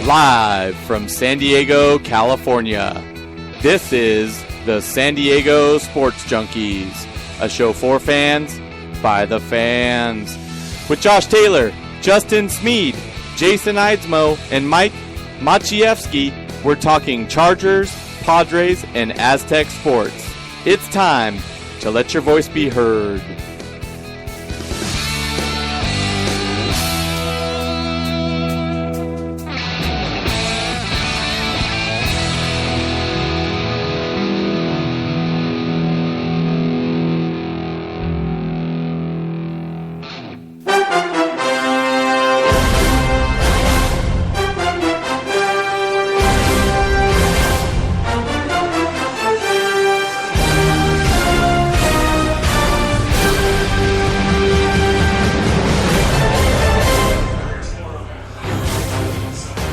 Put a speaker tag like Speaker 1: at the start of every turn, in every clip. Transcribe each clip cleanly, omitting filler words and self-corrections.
Speaker 1: live from San Diego, California. This is the San Diego Sports Junkies, a show for fans, by the fans. With Josh Taylor, Justin Smead, Jason Eidsmo, and Mike Maciejewski, we're talking Chargers, Padres, and Aztec sports. It's time to let your voice be heard.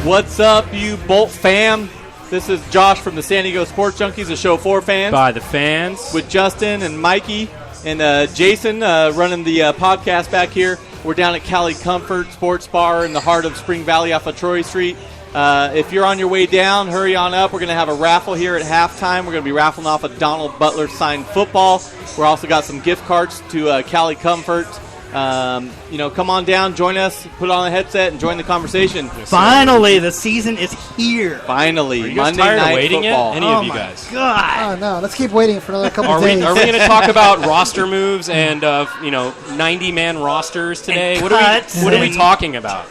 Speaker 1: What's up, you Bolt fam? This is Josh from the San Diego Sports Junkies, a show for fans.
Speaker 2: By the fans.
Speaker 1: With Justin and Mikey and Jason running the podcast back here. We're down at Cali Comfort Sports Bar in the heart of Spring Valley off of Troy Street. If you're on your way down, hurry on up. We're going to have a raffle here at halftime. We're going to be raffling off a Donald Butler signed football. We're also got some gift cards to Cali Comfort. Come on down, join us, put on a headset, and join the conversation.
Speaker 3: Finally, the season is here.
Speaker 1: Finally,
Speaker 2: Are you
Speaker 1: Monday
Speaker 2: guys tired
Speaker 1: night
Speaker 2: of waiting
Speaker 1: football.
Speaker 2: Any of you guys?
Speaker 3: God.
Speaker 4: Oh, no, let's keep waiting for another couple days.
Speaker 2: Are we going to talk about roster moves and 90-man rosters today? What are we talking about?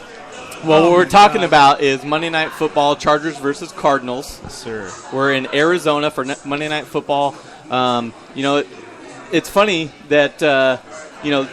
Speaker 1: Well, what we're talking about is Monday Night Football, Chargers versus Cardinals.
Speaker 2: Yes, sir.
Speaker 1: We're in Arizona for Monday Night Football. It's funny that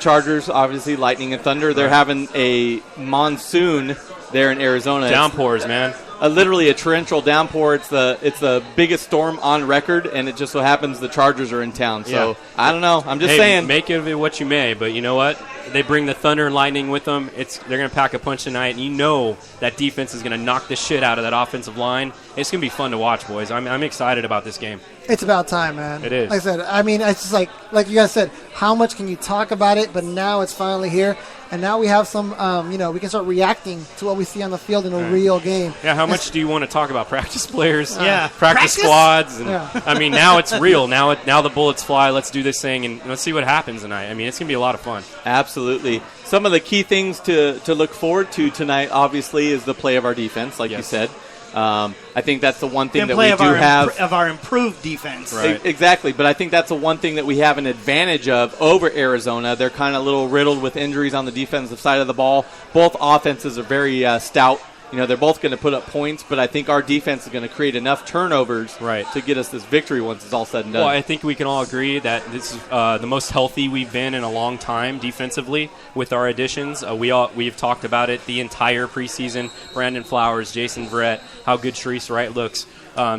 Speaker 1: Chargers, obviously Lightning and Thunder, they're having a monsoon there in Arizona.
Speaker 2: Downpours, man.
Speaker 1: Literally a torrential downpour. It's the biggest storm on record, and it just so happens the Chargers are in town. So, yeah. I don't know. I'm just saying.
Speaker 2: Make of it what you may, but you know what? They bring the Thunder and Lightning with them. They're going to pack a punch tonight, and you know that defense is going to knock the shit out of that offensive line. It's going to be fun to watch, boys. I'm excited about this game.
Speaker 4: It's about time, man.
Speaker 2: It is.
Speaker 4: Like I said, it's just like you guys said, how much can you talk about it? But now it's finally here, and now we have some, we can start reacting to what we see on the field in a real game.
Speaker 2: Yeah, how much do you want to talk about practice players?
Speaker 3: Practice
Speaker 2: squads. And, I mean, now it's real. Now the bullets fly. Let's do this thing, and let's see what happens tonight. I mean, it's going to be a lot of fun.
Speaker 1: Absolutely. Some of the key things to look forward to tonight, obviously, is the play of our defense, like you said. I think that's the one thing that we do have.
Speaker 3: Of our improved defense.
Speaker 2: Right.
Speaker 1: Exactly, but I think that's the one thing that we have an advantage of over Arizona. They're kind of a little riddled with injuries on the defensive side of the ball. Both offenses are very stout. They're both going to put up points, but I think our defense is going to create enough turnovers to get us this victory once it's all said and done.
Speaker 2: Well, I think we can all agree that this is the most healthy we've been in a long time defensively with our additions. We've talked about it the entire preseason. Brandon Flowers, Jason Verrett, how good Sharice Wright looks.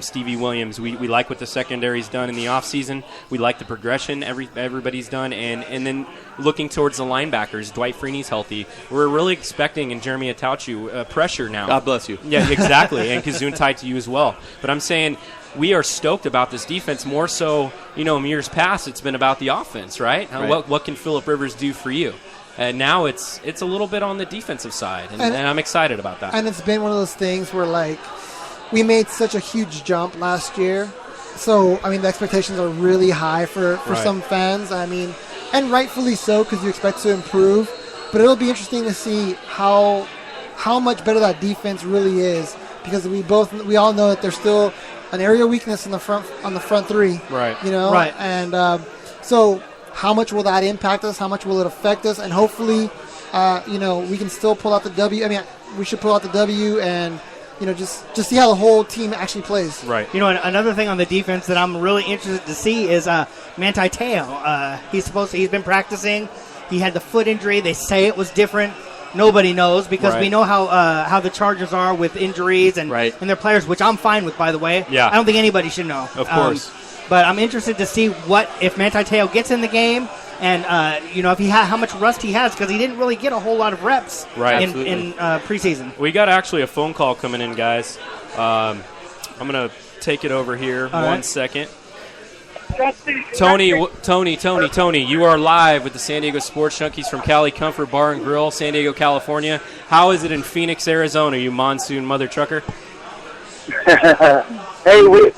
Speaker 2: Stevie Williams. We like what the secondary's done in the offseason. We like the progression everybody's done. And then looking towards the linebackers, Dwight Freeney's healthy. We're really expecting in Jeremy Atauchu pressure now.
Speaker 1: God bless you.
Speaker 2: Yeah, exactly. And Kazuntai to you as well. But I'm saying we are stoked about this defense more so, in years past it's been about the offense, right? What can Phillip Rivers do for you? And now it's a little bit on the defensive side, and I'm excited about that.
Speaker 4: And it's been one of those things where, we made such a huge jump last year. So, the expectations are really high for some fans. And rightfully so, because you expect to improve. But it'll be interesting to see how much better that defense really is, because we all know that there's still an area weakness on the front three.
Speaker 2: Right.
Speaker 4: Right. And so how much will that impact us? How much will it affect us? And hopefully, we can still pull out the W. We should pull out the W and just see how the whole team actually plays.
Speaker 2: Right.
Speaker 3: Another thing on the defense that I'm really interested to see is Manti Te'o. He's been practicing. He had the foot injury. They say it was different. Nobody knows, because we know how the Chargers are with injuries and their players, which I'm fine with, by the way.
Speaker 2: Yeah.
Speaker 3: I don't think anybody should know.
Speaker 2: Of course.
Speaker 3: But I'm interested to see if Manti Te'o gets in the game. And, if how much rust he has, because he didn't really get a whole lot of reps in preseason.
Speaker 2: We got actually a phone call coming in, guys. I'm going to take it over here. One second. Tony, you are live with the San Diego Sports Junkies from Cali Comfort Bar and Grill, San Diego, California. How is it in Phoenix, Arizona, you monsoon mother trucker?
Speaker 5: Hey, we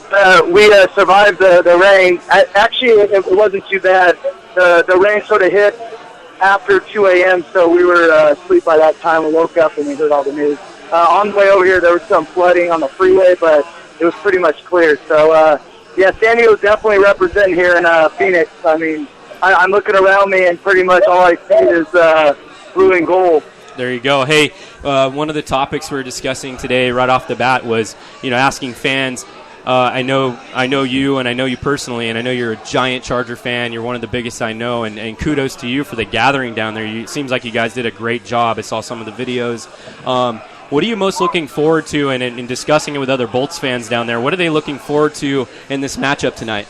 Speaker 5: survived the rain. Actually, it wasn't too bad. The rain sort of hit after 2 a.m., so we were asleep by that time. We woke up and we heard all the news. On the way over here, there was some flooding on the freeway, but it was pretty much clear. So, yeah, San Diego's definitely representing here in Phoenix. I mean, I'm looking around me, and pretty much all I see is blue and gold.
Speaker 2: There you go. Hey, one of the topics we were discussing today right off the bat was, asking fans. I know you, and I know you personally, and I know you're a giant Charger fan. You're one of the biggest I know, and kudos to you for the gathering down there. It seems like you guys did a great job. I saw some of the videos. What are you most looking forward to, and in discussing it with other Bolts fans down there, what are they looking forward to in this matchup tonight?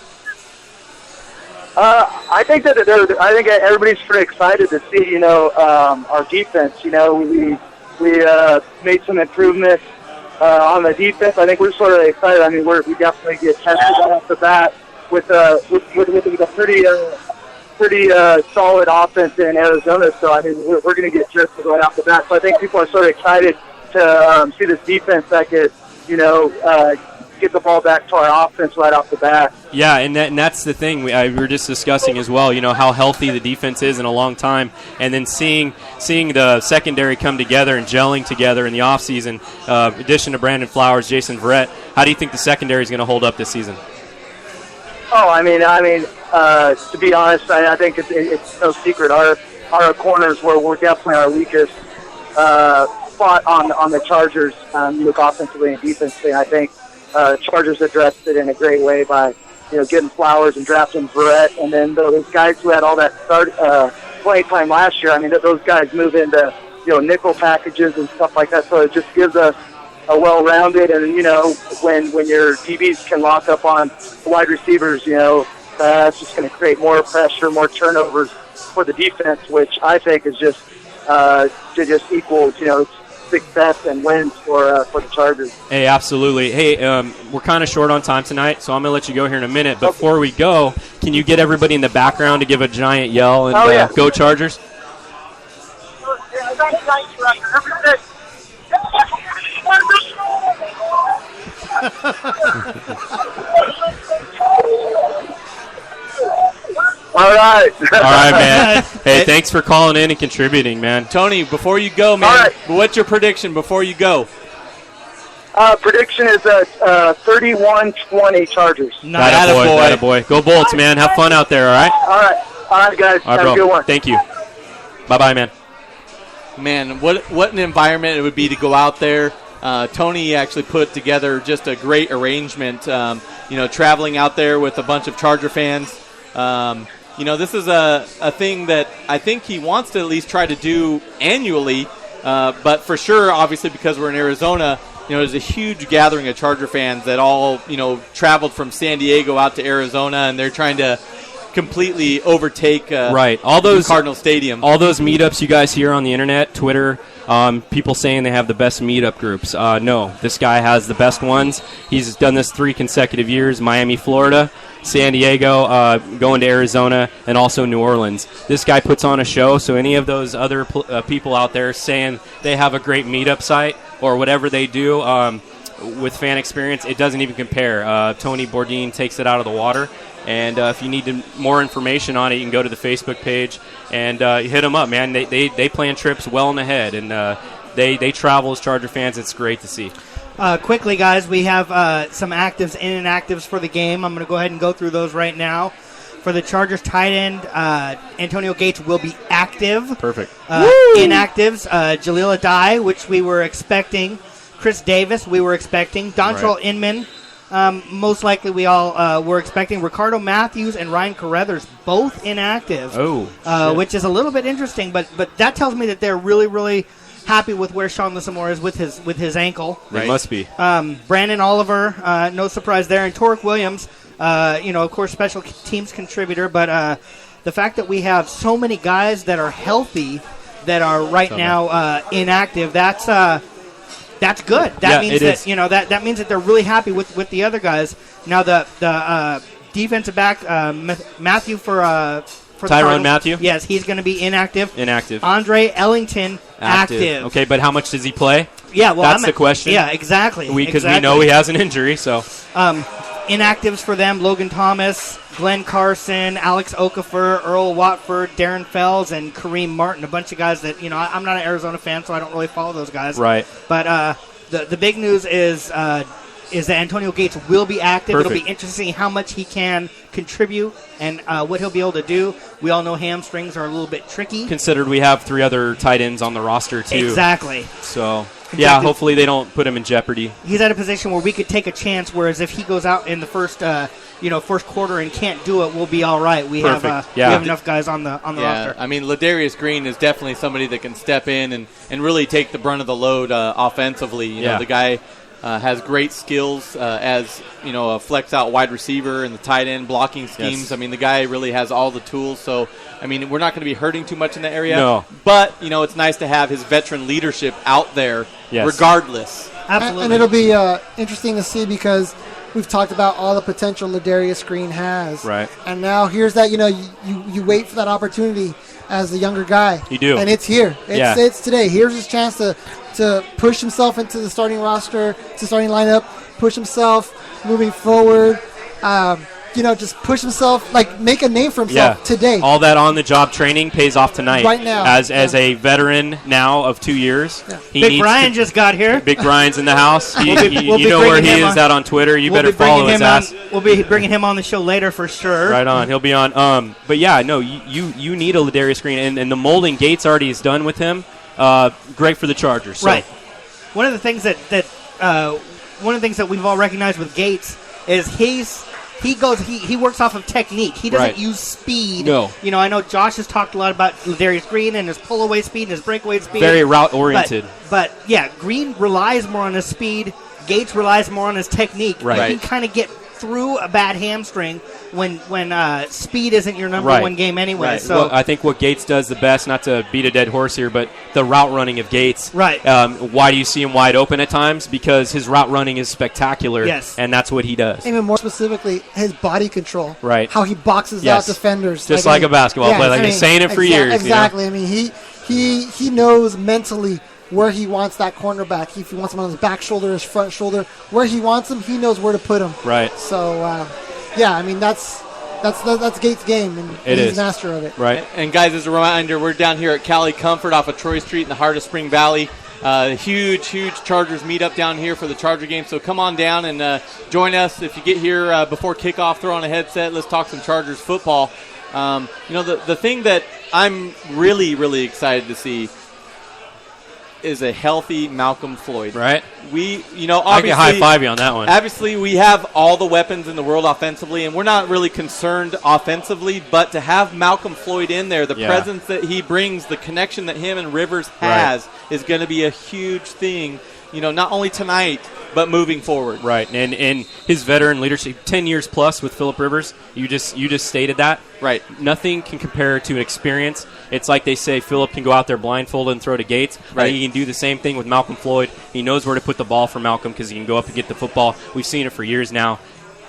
Speaker 5: I think everybody's pretty excited to see, our defense. We made some improvements on the defense. I think we're sort of excited. I mean, we definitely get tested right off the bat with a pretty solid offense in Arizona. So I mean, we're going to get tested right off the bat. So I think people are sort of excited to see this defense that could, get the ball back to our offense right off the bat.
Speaker 2: Yeah, and that's the thing we were just discussing as well, how healthy the defense is in a long time, and then seeing the secondary come together and gelling together in the offseason, addition to Brandon Flowers, Jason Verrett. How do you think the secondary is going to hold up this season?
Speaker 5: Oh, I mean, to be honest, I think it's no secret. Our corners we're definitely our weakest spot on the Chargers, look offensively and defensively. I think Chargers addressed it in a great way by getting Flowers and drafting Verrett, and then those guys who had all that play time last year. I mean, those guys move into nickel packages and stuff like that. So it just gives us a well-rounded, and when your DBs can lock up on wide receivers, that's just going to create more pressure, more turnovers for the defense, which I think is just to just equal success and wins for the Chargers.
Speaker 2: Hey, absolutely. Hey, we're kind of short on time tonight, so I'm going to let you go here in a minute. Before we go, can you get everybody in the background to give a giant yell and go Chargers?
Speaker 5: All right,
Speaker 2: man. Hey, thanks for calling in and contributing, man.
Speaker 1: Tony, before you go, man, what's your prediction before you go?
Speaker 5: Prediction is 31-20 Chargers.
Speaker 2: Nice. Boy. Go Bolts, man. Have fun out there, all right?
Speaker 5: All right, guys.
Speaker 2: All right,
Speaker 5: have a good one.
Speaker 2: Thank you. Bye-bye, man.
Speaker 1: Man, what an environment it would be to go out there. Tony actually put together just a great arrangement, traveling out there with a bunch of Charger fans. This is a thing that I think he wants to at least try to do annually, but for sure, obviously, because we're in Arizona, there's a huge gathering of Charger fans that all, traveled from San Diego out to Arizona, and they're trying to completely overtake
Speaker 2: all those
Speaker 1: Cardinal Stadium.
Speaker 2: All those meetups you guys hear on the internet, Twitter, people saying they have the best meetup groups. No, this guy has the best ones. He's done this 3 consecutive years, Miami, Florida, San Diego, going to Arizona, and also New Orleans. This guy puts on a show, so any of those other people out there saying they have a great meetup site or whatever they do with fan experience, it doesn't even compare. Tony Bourdain takes it out of the water. And if you need more information on it, you can go to the Facebook page and hit them up, man. They plan trips well in ahead, and they travel as Charger fans. It's great to see.
Speaker 3: Quickly, guys, we have some actives, in and actives for the game. I'm going to go ahead and go through those right now. For the Chargers tight end, Antonio Gates will be active.
Speaker 2: Perfect.
Speaker 3: Inactives, Jaleel Adai, which we were expecting. Chris Davis, we were expecting. Dontrell Inman. Most likely we all were expecting. Ricardo Matthews and Ryan Carruthers both inactive, which is a little bit interesting, but that tells me that they're really, really happy with where Sean Lissamore is with his ankle.
Speaker 2: They must be.
Speaker 3: Brandon Oliver, no surprise there, and Torek Williams, of course, special teams contributor, but the fact that we have so many guys that are healthy that are right now inactive, that's good. That means that that means that they're really happy with the other guys. Now the defensive back Matthew for
Speaker 2: Tyrann Mathieu?
Speaker 3: Yes, he's going to be inactive.
Speaker 2: Andre
Speaker 3: Ellington, active.
Speaker 2: Okay, but how much does he play?
Speaker 3: Yeah, well,
Speaker 2: that's the question.
Speaker 3: Yeah, exactly.
Speaker 2: Because we know he has an injury, so.
Speaker 3: Inactives for them, Logan Thomas, Glenn Carson, Alex Okafor, Earl Watford, Darren Fells, and Kareem Martin, a bunch of guys that, I'm not an Arizona fan, so I don't really follow those guys.
Speaker 2: Right.
Speaker 3: But the big news is that Antonio Gates will be active.
Speaker 2: Perfect.
Speaker 3: It'll be interesting how much he can contribute and what he'll be able to do. We all know hamstrings are a little bit tricky.
Speaker 2: Considered we have 3 other tight ends on the roster, too.
Speaker 3: Exactly.
Speaker 2: So, yeah, hopefully they don't put him in jeopardy.
Speaker 3: He's at a position where we could take a chance, whereas if he goes out in the first quarter and can't do it, we'll be all right. We have enough guys on the roster.
Speaker 1: I mean, Ladarius Green is definitely somebody that can step in and really take the brunt of the load offensively. You know, the guy has great skills as a flex out wide receiver and the tight end blocking schemes.
Speaker 2: Yes.
Speaker 1: I mean, the guy really has all the tools. So, I mean, we're not going to be hurting too much in that area.
Speaker 2: No.
Speaker 1: But it's nice to have his veteran leadership out there, regardless.
Speaker 3: Absolutely.
Speaker 4: And it'll be interesting to see because we've talked about all the potential Ladarius Green has.
Speaker 2: Right.
Speaker 4: And now here's that, you wait for that opportunity as a younger guy.
Speaker 2: You do.
Speaker 4: And it's here. It's today. Here's his chance to push himself into the starting roster, to starting lineup, push himself moving forward. Just push himself, make a name for himself today.
Speaker 2: All that on-the-job training pays off tonight.
Speaker 4: Right now.
Speaker 2: As a veteran now of 2 years.
Speaker 4: Yeah.
Speaker 3: Big Brian just got here.
Speaker 2: Big Brian's in the house.
Speaker 3: We'll be
Speaker 2: where he is at on Twitter. You better follow his ass.
Speaker 3: We'll be bringing him on the show later for sure.
Speaker 2: Right on. He'll be on. But, yeah, no, you need a Ladarius Green. And the molding Gates already is done with him. Great for the Chargers. So.
Speaker 3: Right. One of the things that we've all recognized with Gates is he works off of technique. He doesn't use speed.
Speaker 2: No.
Speaker 3: I know Josh has talked a lot about Ladarius Green and his pull-away speed and his breakaway speed.
Speaker 2: Very route-oriented.
Speaker 3: But Green relies more on his speed. Gates relies more on his technique.
Speaker 2: Right.
Speaker 3: He can kind of get through a bad hamstring when speed isn't your number one game anyway.
Speaker 2: Right.
Speaker 3: So
Speaker 2: well, I think what Gates does the best, not to beat a dead horse here, but the route running of Gates.
Speaker 3: Right.
Speaker 2: Why do you see him wide open at times? Because his route running is spectacular.
Speaker 3: Yes.
Speaker 2: And that's what he does.
Speaker 4: Even more specifically, his body control.
Speaker 2: Right.
Speaker 4: How he boxes out defenders.
Speaker 2: Just like a basketball player. Like he's saying it for years.
Speaker 4: Exactly. I mean, he knows mentally where he wants that cornerback. If he wants him on his back shoulder, his front shoulder, where he wants him, he knows where to put him.
Speaker 2: Right.
Speaker 4: So, I mean, that's Gates' game, and he's master of it.
Speaker 2: Right.
Speaker 1: And guys, as a reminder, we're down here at Cali Comfort off of Troy Street in the heart of Spring Valley. Huge Chargers meetup down here for the Charger game. So come on down and join us. If you get here before kickoff, throw on a headset. Let's talk some Chargers football. The thing that I'm really, really excited to see is a healthy Malcolm Floyd.
Speaker 2: Right.
Speaker 1: Obviously,
Speaker 2: I can high-five you on that one.
Speaker 1: Obviously, we have all the weapons in the world offensively, and we're not really concerned offensively, but to have Malcolm Floyd in there, the presence that he brings, the connection that him and Rivers has is going to be a huge thing, not only tonight, but moving forward.
Speaker 2: Right. And his veteran leadership, 10 years plus with Phillip Rivers, you just stated that.
Speaker 1: Right.
Speaker 2: Nothing can compare to an experience. It's like they say Phillip can go out there blindfolded and throw to Gates.
Speaker 1: Right.
Speaker 2: I think he can do the same thing with Malcolm Floyd. He knows where to put the ball for Malcolm because he can go up and get the football. We've seen it for years now.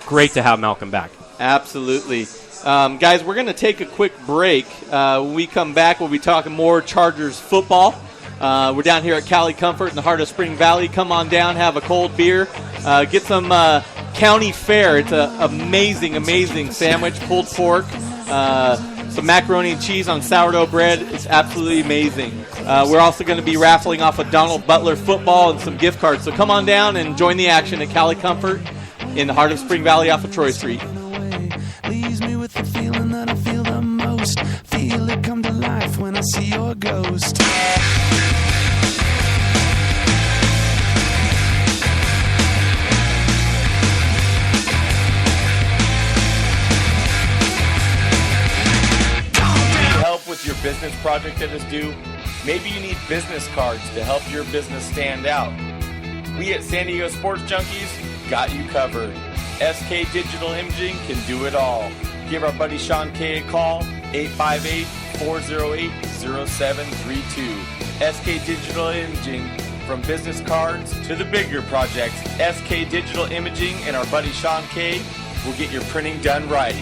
Speaker 2: Great to have Malcolm back.
Speaker 1: Absolutely. Guys, we're going to take a quick break. When we come back, we'll be talking more Chargers football. We're down here at Cali Comfort in the heart of Spring Valley. Come on down, have a cold beer, get some county fare. It's an amazing, amazing sandwich, pulled pork, some macaroni and cheese on sourdough bread. It's absolutely amazing. We're also going to be raffling off a Donald Butler football and some gift cards. So come on down and join the action at Cali Comfort in the heart of Spring Valley off of Troy Street.
Speaker 6: Leaves me with the feeling that I feel the most. Feel it come to life when I see your ghost.
Speaker 7: Help with your business project that is due? Maybe you need business cards to help your business stand out. We at San Diego Sports Junkies got you covered. SK Digital Imaging can do it all. Give our buddy Sean K a call, 858-408-0732. SK Digital Imaging, from business cards to the bigger projects. SK Digital Imaging and our buddy Sean K will get your printing done right.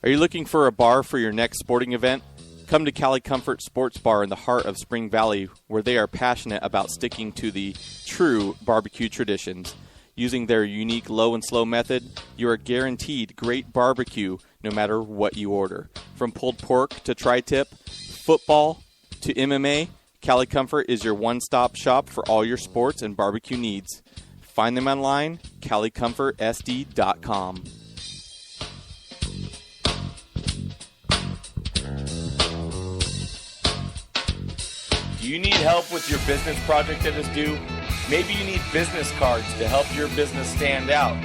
Speaker 1: Are you looking for a bar for your next sporting event? Come to Cali Comfort Sports Bar in the heart of Spring Valley, where they are passionate about sticking to the true barbecue traditions. Using their unique low and slow method, you are guaranteed great barbecue no matter what you order. From pulled pork to tri-tip, football to MMA, Cali Comfort is your one-stop shop for all your sports and barbecue needs. Find them online, CaliComfortSD.com.
Speaker 7: Do you need help with your business project that is due? Maybe you need business cards to help your business stand out.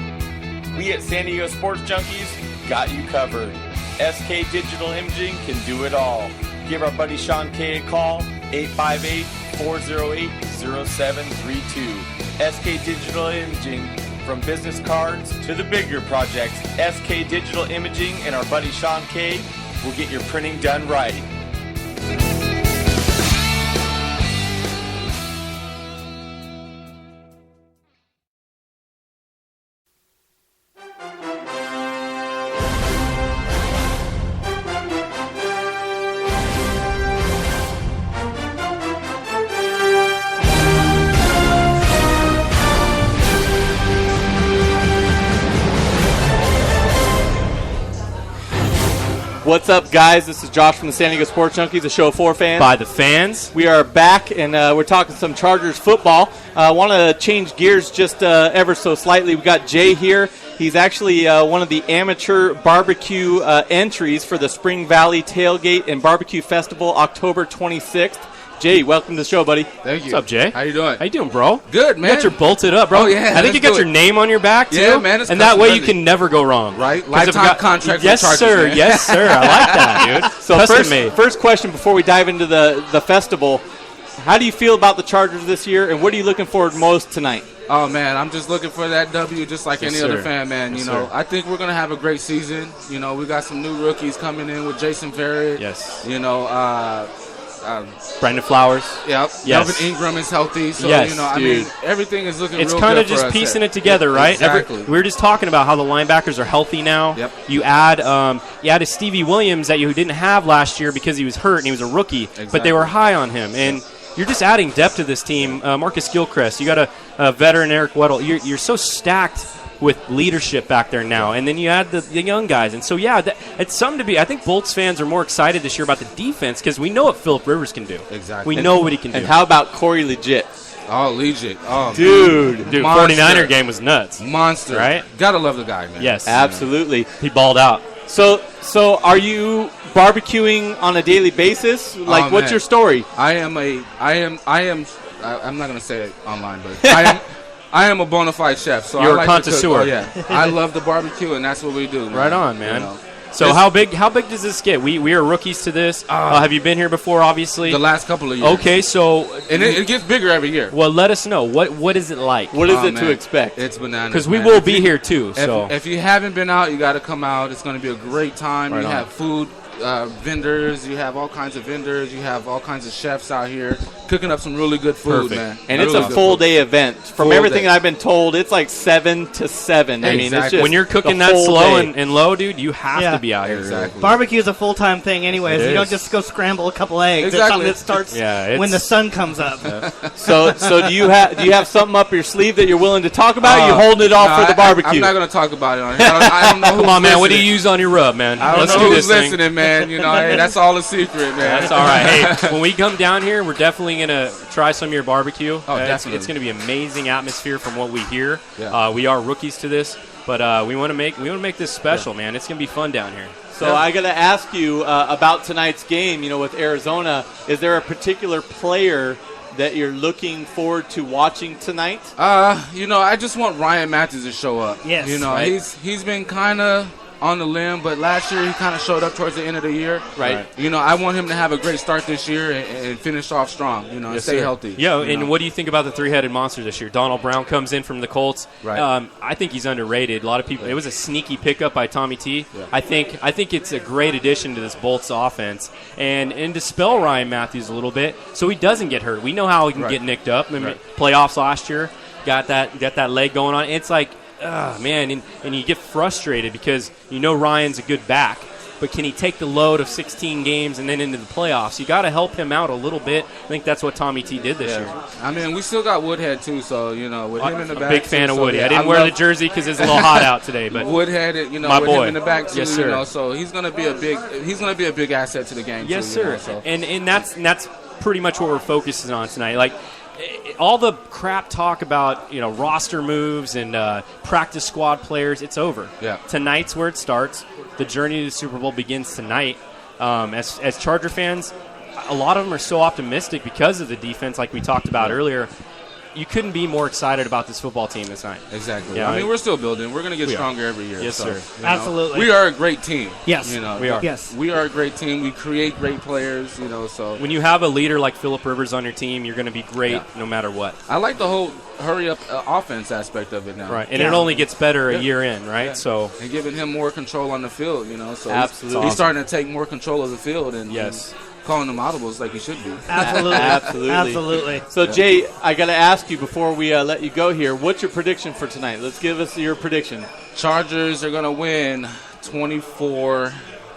Speaker 7: We at San Diego Sports Junkies got you covered. SK Digital Imaging can do it all. Give our buddy Sean K a call, 858-408-0732. SK Digital Imaging, from business cards to the bigger projects, SK Digital Imaging and our buddy Sean K will get your printing done right.
Speaker 1: What's up, guys? This is Josh from the San Diego Sports Junkies, a show for fans.
Speaker 2: By the fans.
Speaker 1: We are back, and we're talking some Chargers football. I want to change gears just ever so slightly. We got Jay here. He's actually one of the amateur barbecue entries for the Spring Valley Tailgate and Barbecue Festival, October 26th. Jay, welcome to the show, buddy.
Speaker 8: Thank you.
Speaker 2: What's up, Jay?
Speaker 8: How you doing?
Speaker 2: How you doing, bro?
Speaker 8: Good, man.
Speaker 2: You got your bolted up, bro.
Speaker 8: Oh, yeah.
Speaker 2: I think you got your name on your back, too.
Speaker 8: Yeah, man. It's
Speaker 2: and that way you
Speaker 8: custom-ready.
Speaker 2: can never go wrong.
Speaker 8: Right?
Speaker 2: 'Cause if
Speaker 8: Lifetime contract
Speaker 2: Yes,
Speaker 8: with Chargers,
Speaker 2: sir.
Speaker 8: man.
Speaker 2: Yes, sir. I like that, dude.
Speaker 1: So
Speaker 2: Custom made.
Speaker 1: first question before we dive into the festival, how do you feel about the Chargers this year, and what are you looking forward most tonight?
Speaker 8: Oh, man, I'm just looking for that W just like
Speaker 2: Yes,
Speaker 8: any
Speaker 2: sir.
Speaker 8: other fan, man.
Speaker 2: Yes,
Speaker 8: You know,
Speaker 2: sir.
Speaker 8: I think we're going to have a great season. You know, we got some new rookies coming in with Jason Verrett.
Speaker 2: Yes.
Speaker 8: You know,
Speaker 2: Brandon Flowers.
Speaker 8: yep.
Speaker 2: Yes.
Speaker 8: Melvin Ingram is healthy. So,
Speaker 2: Yes,
Speaker 8: you know, I
Speaker 1: dude.
Speaker 8: mean, everything is looking
Speaker 2: It's
Speaker 8: real
Speaker 2: kind
Speaker 8: good
Speaker 2: of
Speaker 8: for
Speaker 2: just
Speaker 8: us
Speaker 2: piecing
Speaker 8: here.
Speaker 2: it together, right?
Speaker 8: Exactly.
Speaker 2: We were just talking about how the linebackers are healthy now.
Speaker 8: Yep.
Speaker 2: You add a Stevie Williams that you didn't have last year because he was hurt and he was a rookie, but
Speaker 8: Exactly.
Speaker 2: they were high on him. And you're just adding depth to this team. Marcus Gilchrist, you got a veteran, Eric Weddle. You're so stacked with leadership back there now, and then you add the young guys, and so it's something to be. I think Bolts fans are more excited this year about the defense because we know what Phillip Rivers can do.
Speaker 8: Exactly.
Speaker 2: We know what he can do.
Speaker 1: And how about Corey Legit?
Speaker 8: Oh, Legit. Oh,
Speaker 1: Dude,
Speaker 8: Monster.
Speaker 2: 49er game was nuts.
Speaker 8: Monster.
Speaker 2: Right?
Speaker 8: Gotta love the guy, man.
Speaker 2: Yes,
Speaker 1: absolutely.
Speaker 2: he balled out.
Speaker 1: So are you barbecuing on a daily basis? Like,
Speaker 8: Oh,
Speaker 1: what's
Speaker 8: man.
Speaker 1: your story?
Speaker 8: I'm not gonna say it online, but I am a bona fide chef. So
Speaker 2: You're
Speaker 8: I
Speaker 2: a
Speaker 8: like to cook.
Speaker 2: connoisseur.
Speaker 8: Oh, yeah. I love the barbecue, and that's what we do. Man.
Speaker 2: Right on, man.
Speaker 8: You know.
Speaker 2: So how big does this get? We are rookies to this. Have you been here before, obviously?
Speaker 8: The last couple of years.
Speaker 2: Okay, so
Speaker 8: And it gets bigger every year.
Speaker 2: well, let us know. What is it like?
Speaker 1: What is
Speaker 8: Oh,
Speaker 1: it to
Speaker 8: man.
Speaker 1: expect?
Speaker 8: It's bananas.
Speaker 2: Because we
Speaker 8: man.
Speaker 2: will
Speaker 8: If
Speaker 2: be
Speaker 8: you-
Speaker 2: here, too. So
Speaker 8: If you haven't been out, you got to come out. It's going to be a great time.
Speaker 2: Right
Speaker 8: You
Speaker 2: on.
Speaker 8: have food vendors. You have all kinds of vendors. You have all kinds of chefs out here cooking up some really good food,
Speaker 2: Perfect.
Speaker 8: man.
Speaker 1: And it's
Speaker 8: Really
Speaker 1: a
Speaker 8: good
Speaker 1: full
Speaker 8: food.
Speaker 1: day event. From
Speaker 8: Full
Speaker 1: everything
Speaker 8: day.
Speaker 1: I've been told, it's like 7 to 7. I mean, it's
Speaker 8: Exactly.
Speaker 1: just
Speaker 2: when you're cooking
Speaker 1: the
Speaker 2: that
Speaker 1: whole
Speaker 2: slow
Speaker 1: day.
Speaker 2: and low, dude, you have
Speaker 3: Yeah.
Speaker 2: to be out here.
Speaker 8: Exactly.
Speaker 3: Barbecue is a full-time thing anyways.
Speaker 2: It
Speaker 3: You don't
Speaker 2: is.
Speaker 3: just go scramble a couple eggs. It's
Speaker 8: Exactly.
Speaker 3: something that starts
Speaker 2: Yeah, it's-
Speaker 3: when the sun comes up.
Speaker 1: So do you have something up your sleeve that you're willing to talk about? Or you holding it all
Speaker 8: No,
Speaker 1: for the barbecue?
Speaker 8: I'm not going to talk about it on here. I don't know who's
Speaker 2: Come on, man. What do
Speaker 8: listening.
Speaker 2: you use on your rub, man?
Speaker 8: I don't
Speaker 2: Let's
Speaker 8: know
Speaker 2: do
Speaker 8: who's
Speaker 2: this thing.
Speaker 8: listening, man. You know, hey, that's all a secret, man.
Speaker 2: That's all right. Hey, when we come down here, we're definitely going to try some of your barbecue.
Speaker 8: Oh,
Speaker 2: It's
Speaker 8: definitely.
Speaker 2: going to be amazing atmosphere from what we hear.
Speaker 8: Yeah.
Speaker 2: We are rookies to this, but we want to make this special, man. It's going to be fun down here.
Speaker 1: So I got to ask you about tonight's game. You know, with Arizona, is there a particular player that you're looking forward to watching tonight?
Speaker 8: You know, I just want Ryan Matthews to show up.
Speaker 3: Yes.
Speaker 8: You know,
Speaker 2: Right.
Speaker 8: he's been kind of on the limb, but last year he kind of showed up towards the end of the year.
Speaker 1: Right.
Speaker 8: You know, I want him to have a great start this year and finish off strong, you know, and stay healthy.
Speaker 2: Yeah,
Speaker 8: you
Speaker 2: and
Speaker 8: know?
Speaker 2: what do you think about the three-headed monster this year? Donald Brown comes in from the Colts.
Speaker 8: Right.
Speaker 2: I think he's underrated. A lot of people. It was a sneaky pickup by Tommy T.
Speaker 8: Yeah.
Speaker 2: I think it's a great addition to this Bolts offense and to spell Ryan Matthews a little bit so he doesn't get hurt. We know how he can get nicked up. I mean, playoffs last year, got that leg going on. It's like, man, and you get frustrated because you know Ryan's a good back. But can he take the load of 16 games and then into the playoffs? You got to help him out a little bit. I think that's what Tommy T did this year.
Speaker 8: I mean, we still got Woodhead too, so you know, with him in the back.
Speaker 2: Big fan
Speaker 8: too,
Speaker 2: of
Speaker 8: so,
Speaker 2: Woody.
Speaker 8: yeah,
Speaker 2: I didn't wear the jersey because it's a little hot out today, but
Speaker 8: Woodhead, you know,
Speaker 2: my
Speaker 8: with
Speaker 2: boy.
Speaker 8: him in the back too,
Speaker 2: Yes, sir.
Speaker 8: you know, so he's gonna be a big asset to the game.
Speaker 2: yes,
Speaker 8: too, you
Speaker 2: sir.
Speaker 8: know, so.
Speaker 2: And that's pretty much what we're focusing on tonight. Like all the crap talk about roster moves and practice squad players, it's over.
Speaker 8: Yeah.
Speaker 2: Tonight's where it starts. The journey to the Super Bowl begins tonight. As Charger fans, a lot of them are so optimistic because of the defense, like we talked about earlier. You couldn't be more excited about this football team this night.
Speaker 8: Exactly.
Speaker 2: Yeah,
Speaker 8: I mean, we're still building. We're going to get stronger every year.
Speaker 2: Yes,
Speaker 8: so,
Speaker 2: sir.
Speaker 8: you know,
Speaker 3: Absolutely.
Speaker 8: we are a great team.
Speaker 3: Yes.
Speaker 8: You know,
Speaker 2: we are.
Speaker 3: Yes.
Speaker 8: We are a great team. We create great players, you know, so.
Speaker 2: When you have a leader like Phillip Rivers on your team, you're going to be great no matter what.
Speaker 8: I like the whole hurry-up offense aspect of it now.
Speaker 2: Right, and it only gets better a year in, right?
Speaker 8: Yeah.
Speaker 2: So
Speaker 8: and giving him more control on the field, you know. So
Speaker 1: Absolutely.
Speaker 8: he's starting to take more control of the field and
Speaker 2: yes.
Speaker 8: and calling them audibles like he should be.
Speaker 3: Absolutely.
Speaker 1: Absolutely.
Speaker 3: Absolutely.
Speaker 1: So, Jay, I got to ask you before we let you go here, what's your prediction for tonight? Let's give us your prediction.
Speaker 8: Chargers are going to win 24-14.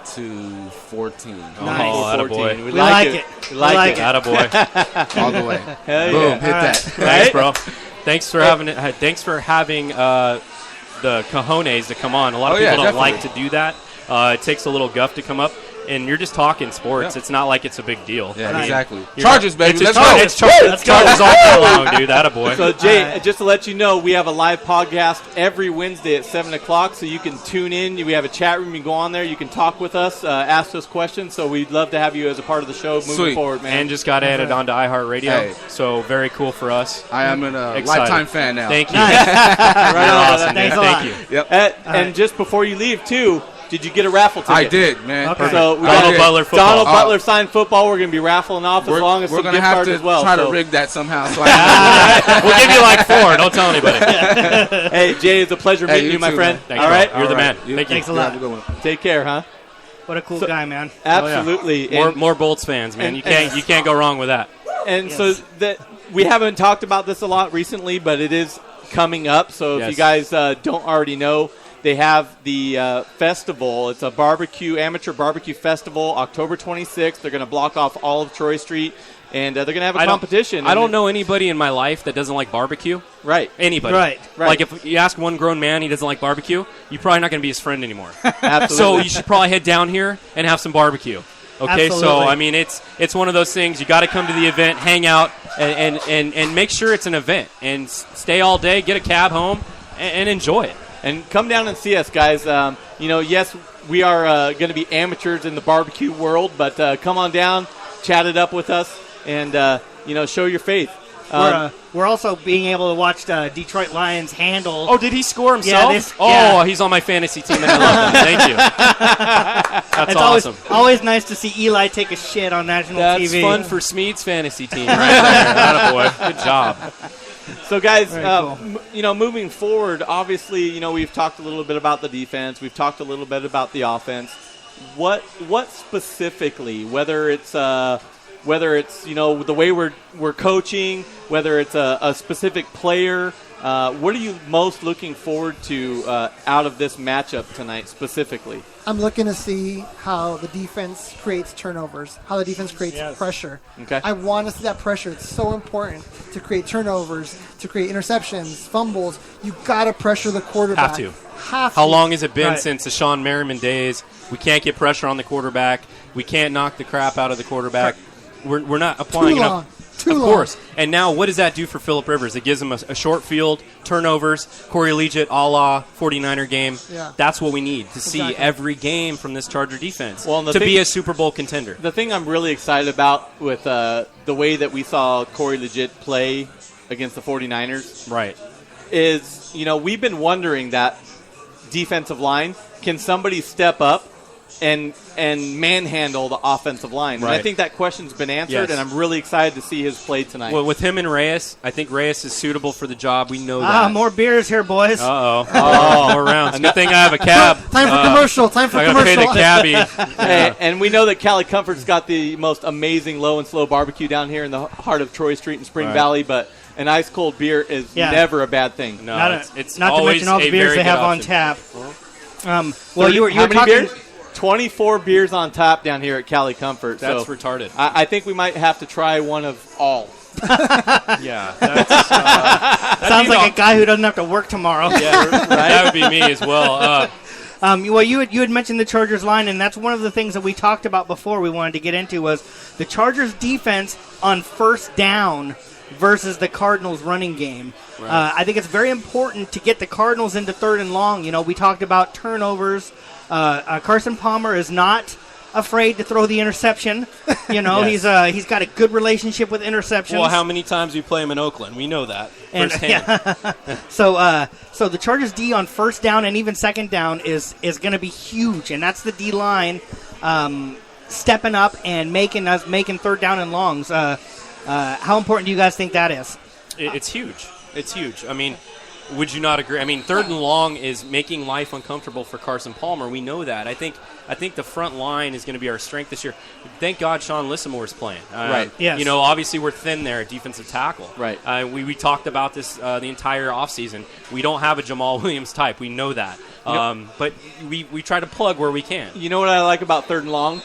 Speaker 3: Nice.
Speaker 2: Oh, attaboy.
Speaker 1: 14.
Speaker 3: We like it.
Speaker 1: We like it.
Speaker 2: Attaboy.
Speaker 8: All the way.
Speaker 1: Hell
Speaker 8: Boom,
Speaker 1: yeah.
Speaker 8: hit that.
Speaker 2: Thanks, bro. Thanks for having the cojones to come on. A lot of people don't like to do that. It takes a little guff to come up. And you're just talking sports.
Speaker 8: Yeah.
Speaker 2: It's not like it's a big deal.
Speaker 8: Yeah,
Speaker 3: Right.
Speaker 8: exactly.
Speaker 2: You're
Speaker 8: Chargers, baby.
Speaker 2: It's
Speaker 8: Let's go.
Speaker 2: It's Chargers all day long, dude. Attaboy.
Speaker 1: So, Jay, just to let you know, we have a live podcast every Wednesday at 7 o'clock, so you can tune in. We have a chat room. You can go on there. You can talk with us, ask us questions. So we'd love to have you as a part of the show moving
Speaker 8: Sweet.
Speaker 1: forward, man.
Speaker 2: And just got added onto iHeartRadio.
Speaker 8: Hey.
Speaker 2: So very cool for us.
Speaker 8: I am a
Speaker 2: Excited.
Speaker 8: lifetime fan now.
Speaker 2: Thank you.
Speaker 3: Nice.
Speaker 2: You're awesome,
Speaker 3: Thanks
Speaker 2: dude.
Speaker 3: a lot.
Speaker 2: Thank you.
Speaker 8: Yep.
Speaker 1: And just before you leave, too, did you get a raffle ticket?
Speaker 8: I did, man.
Speaker 3: Okay.
Speaker 1: So we
Speaker 2: Donald
Speaker 1: got
Speaker 2: Butler football.
Speaker 1: Donald Butler signed football. We're going to be raffling off as long as
Speaker 8: we're
Speaker 1: some
Speaker 8: gonna
Speaker 1: gift
Speaker 8: have
Speaker 1: cards
Speaker 8: to
Speaker 1: as well.
Speaker 8: try
Speaker 1: So-
Speaker 8: to rig that somehow. So I
Speaker 2: We'll give you like 4. Don't tell anybody.
Speaker 1: Hey, Jay, it's a pleasure
Speaker 8: Hey,
Speaker 1: meeting
Speaker 8: you
Speaker 1: you, my
Speaker 8: too,
Speaker 1: friend.
Speaker 8: man.
Speaker 2: Thanks,
Speaker 1: All
Speaker 2: bro.
Speaker 1: right?
Speaker 2: You're the man.
Speaker 8: You-
Speaker 2: Thank you.
Speaker 3: Thanks a lot.
Speaker 8: Have a good one.
Speaker 1: Take care, huh?
Speaker 3: What a cool guy, man.
Speaker 1: Absolutely.
Speaker 2: More Bolts fans, man. You can't go wrong with that.
Speaker 1: And
Speaker 3: Yes.
Speaker 1: so that we haven't talked about this a lot recently, but it is coming up. So if
Speaker 2: Yes.
Speaker 1: you guys don't already know, they have the festival. It's a amateur barbecue festival, October 26th. They're going to block off all of Troy Street, and they're going to have a competition.
Speaker 2: I don't know anybody in my life that doesn't like barbecue.
Speaker 1: Right.
Speaker 2: Anybody.
Speaker 3: Right.
Speaker 2: Like if you ask one grown man he doesn't like barbecue, you're probably not going to be his friend anymore.
Speaker 1: Absolutely.
Speaker 2: So you should probably head down here and have some barbecue. Okay, so
Speaker 3: Absolutely.
Speaker 2: I mean it's one of those things. You got to come to the event, hang out, and make sure it's an event, and stay all day, get a cab home, and enjoy it.
Speaker 1: And come down and see us, guys. Yes, we are going to be amateurs in the barbecue world, but come on down, chat it up with us, and show your faith.
Speaker 3: We're also being able to watch the Detroit Lions handle.
Speaker 2: Oh, did he score himself? He's on my fantasy team, and I love him. Thank you. That's
Speaker 3: it's
Speaker 2: awesome.
Speaker 3: always nice to see Eli take a shit on national
Speaker 2: That's
Speaker 3: TV.
Speaker 2: fun for Smeed's fantasy team right there. Attaboy. Good job.
Speaker 1: So, guys,
Speaker 3: Very cool.
Speaker 1: moving forward, obviously, we've talked a little bit about the defense. We've talked a little bit about the offense. What specifically, whether it's the way we're coaching, whether it's a specific player, what are you most looking forward to out of this matchup tonight specifically?
Speaker 4: I'm looking to see how the defense creates turnovers, how the defense creates pressure.
Speaker 1: Okay.
Speaker 4: I want to see that pressure. It's so important to create turnovers, to create interceptions, fumbles. You got to pressure the quarterback. Have to.
Speaker 2: How long has it been
Speaker 3: Right.
Speaker 2: since the Sean Merriman days? We can't get pressure on the quarterback. We can't knock the crap out of the quarterback. We're not applying
Speaker 4: Too
Speaker 2: enough.
Speaker 4: long. Too
Speaker 2: Of
Speaker 4: long.
Speaker 2: course. And now what does that do for Phillip Rivers? It gives him a short field, turnovers, Collegiate a la 49er game.
Speaker 4: Yeah.
Speaker 2: That's what we need to see
Speaker 4: Exactly.
Speaker 2: every game from this Charger defense
Speaker 1: Well, and the
Speaker 2: to
Speaker 1: thing-
Speaker 2: be a Super Bowl contender.
Speaker 1: The thing I'm really excited about with the way that we saw Corey Legit play against the 49ers
Speaker 2: Right.
Speaker 1: is, we've been wondering that defensive line, can somebody step up and manhandle the offensive line? And I think that question's been answered, and I'm really excited to see his play tonight.
Speaker 2: Well, with him and Reyes, I think Reyes is suitable for the job. We know that.
Speaker 3: More beers here, boys.
Speaker 2: More rounds. Good thing I have a cab.
Speaker 4: Time for commercial.
Speaker 2: I gotta pay the cabbie.
Speaker 1: Hey, and we know that Cali Comfort's got the most amazing low and slow barbecue down here in the heart of Troy Street in Spring Valley, but an ice cold beer is never a bad thing.
Speaker 2: No, it's
Speaker 3: not to mention all the beers they have on tap. You were talking.
Speaker 1: Beers? 24 beers on tap down here at Cali Comfort.
Speaker 2: That's retarded.
Speaker 1: I think we might have to try one of all.
Speaker 2: Yeah.
Speaker 3: Sounds like a guy who doesn't have to work tomorrow.
Speaker 2: Yeah, right? That would be me as well.
Speaker 3: You had mentioned the Chargers line, and that's one of the things that we talked about before we wanted to get into was the Chargers defense on first down versus the Cardinals running game. Right. I think it's very important to get the Cardinals into third and long. We talked about turnovers. Carson Palmer is not afraid to throw the interception. Yes. He's got a good relationship with interceptions.
Speaker 2: Well, how many times we play him in Oakland? We know that firsthand.
Speaker 3: So the Chargers D on first down and even second down is going to be huge, and that's the D line stepping up and making third down and longs. How important do you guys think that is?
Speaker 2: It's huge. It's huge. I mean, would you not agree? I mean, third and long is making life uncomfortable for Carson Palmer. We know that. I think the front line is going to be our strength this year. Thank God Sean Lissimore's playing.
Speaker 1: Right.
Speaker 2: Yes. Obviously we're thin there at defensive tackle.
Speaker 1: Right.
Speaker 2: We talked about this the entire offseason. We don't have a Jamal Williams type. We know that. But we try to plug where we can.
Speaker 1: You know what I like about third and long?